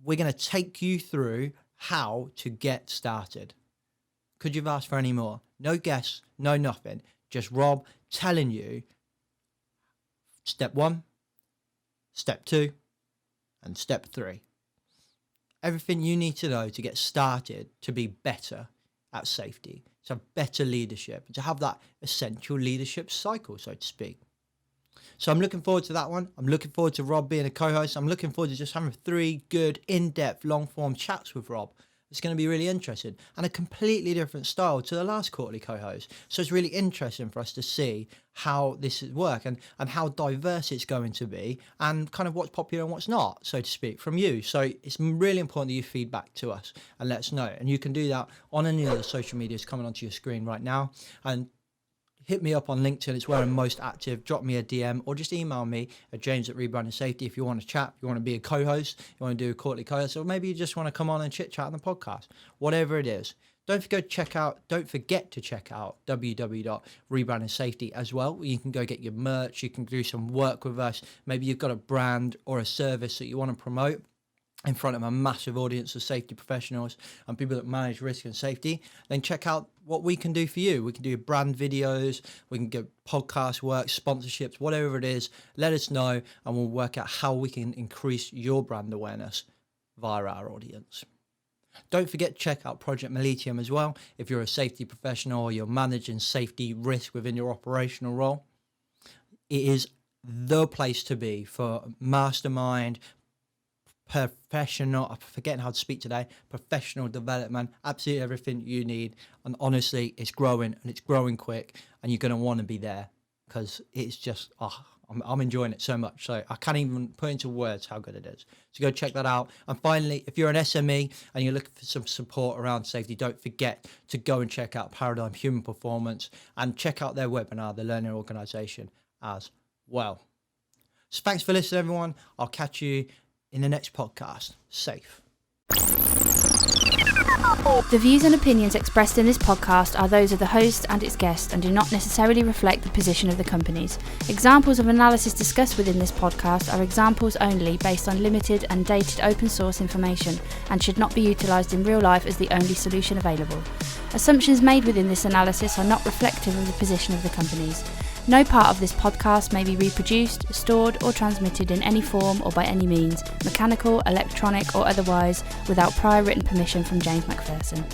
We're going to take you through how to get started. Could you have asked for any more? No guests, no nothing. Just Rob telling you step 1, step 2, and step 3. Everything you need to know to get started to be better at safety, to have better leadership, to have that essential leadership cycle, so to speak. So I'm looking forward to that one. I'm looking forward to Rob being a co-host. I'm looking forward to just having 3 good, in-depth, long-form chats with Rob. It's going to be really interesting and a completely different style to the last quarterly co-host. So it's really interesting for us to see how this would work and how diverse it's going to be and kind of what's popular and what's not, so to speak, from you. So it's really important that you feedback to us and let us know. And you can do that on any of the social medias coming onto your screen right now. And hit me up on LinkedIn. It's where I'm most active. Drop me a DM or just email me at James@Rebranding Safety if you want to chat, you want to be a co-host, you want to do a quarterly co-host, or maybe you just want to come on and chit chat on the podcast. Whatever it is, Don't forget to check out www.Rebranding Safety as well. You can go get your merch. You can do some work with us. Maybe you've got a brand or a service that you want to promote in front of a massive audience of safety professionals and people that manage risk and safety. Then check out what we can do for you. We can do brand videos. We can get podcast work, sponsorships, whatever it is. Let us know and we'll work out how we can increase your brand awareness via our audience. Don't forget to check out Project Mollitiam as well. If you're a safety professional or you're managing safety risk within your operational role, it is the place to be for mastermind, professional, I'm forgetting how to speak today, professional development, absolutely everything you need. And honestly, it's growing and it's growing quick and you're going to want to be there because it's just, I'm enjoying it so much. So I can't even put into words how good it is. So go check that out. And finally, if you're an SME and you're looking for some support around safety, don't forget to go and check out Paradigm Human Performance and check out their webinar, the Learning Organisation, as well. So thanks for listening, everyone. I'll catch you in the next podcast. Safe. The views and opinions expressed in this podcast are those of the host and its guests and do not necessarily reflect the position of the companies. Examples of analysis discussed within this podcast are examples only based on limited and dated open source information and should not be utilised in real life as the only solution available. Assumptions made within this analysis are not reflective of the position of the companies. No part of this podcast may be reproduced, stored or transmitted in any form or by any means, mechanical, electronic or otherwise, without prior written permission from James MacPherson.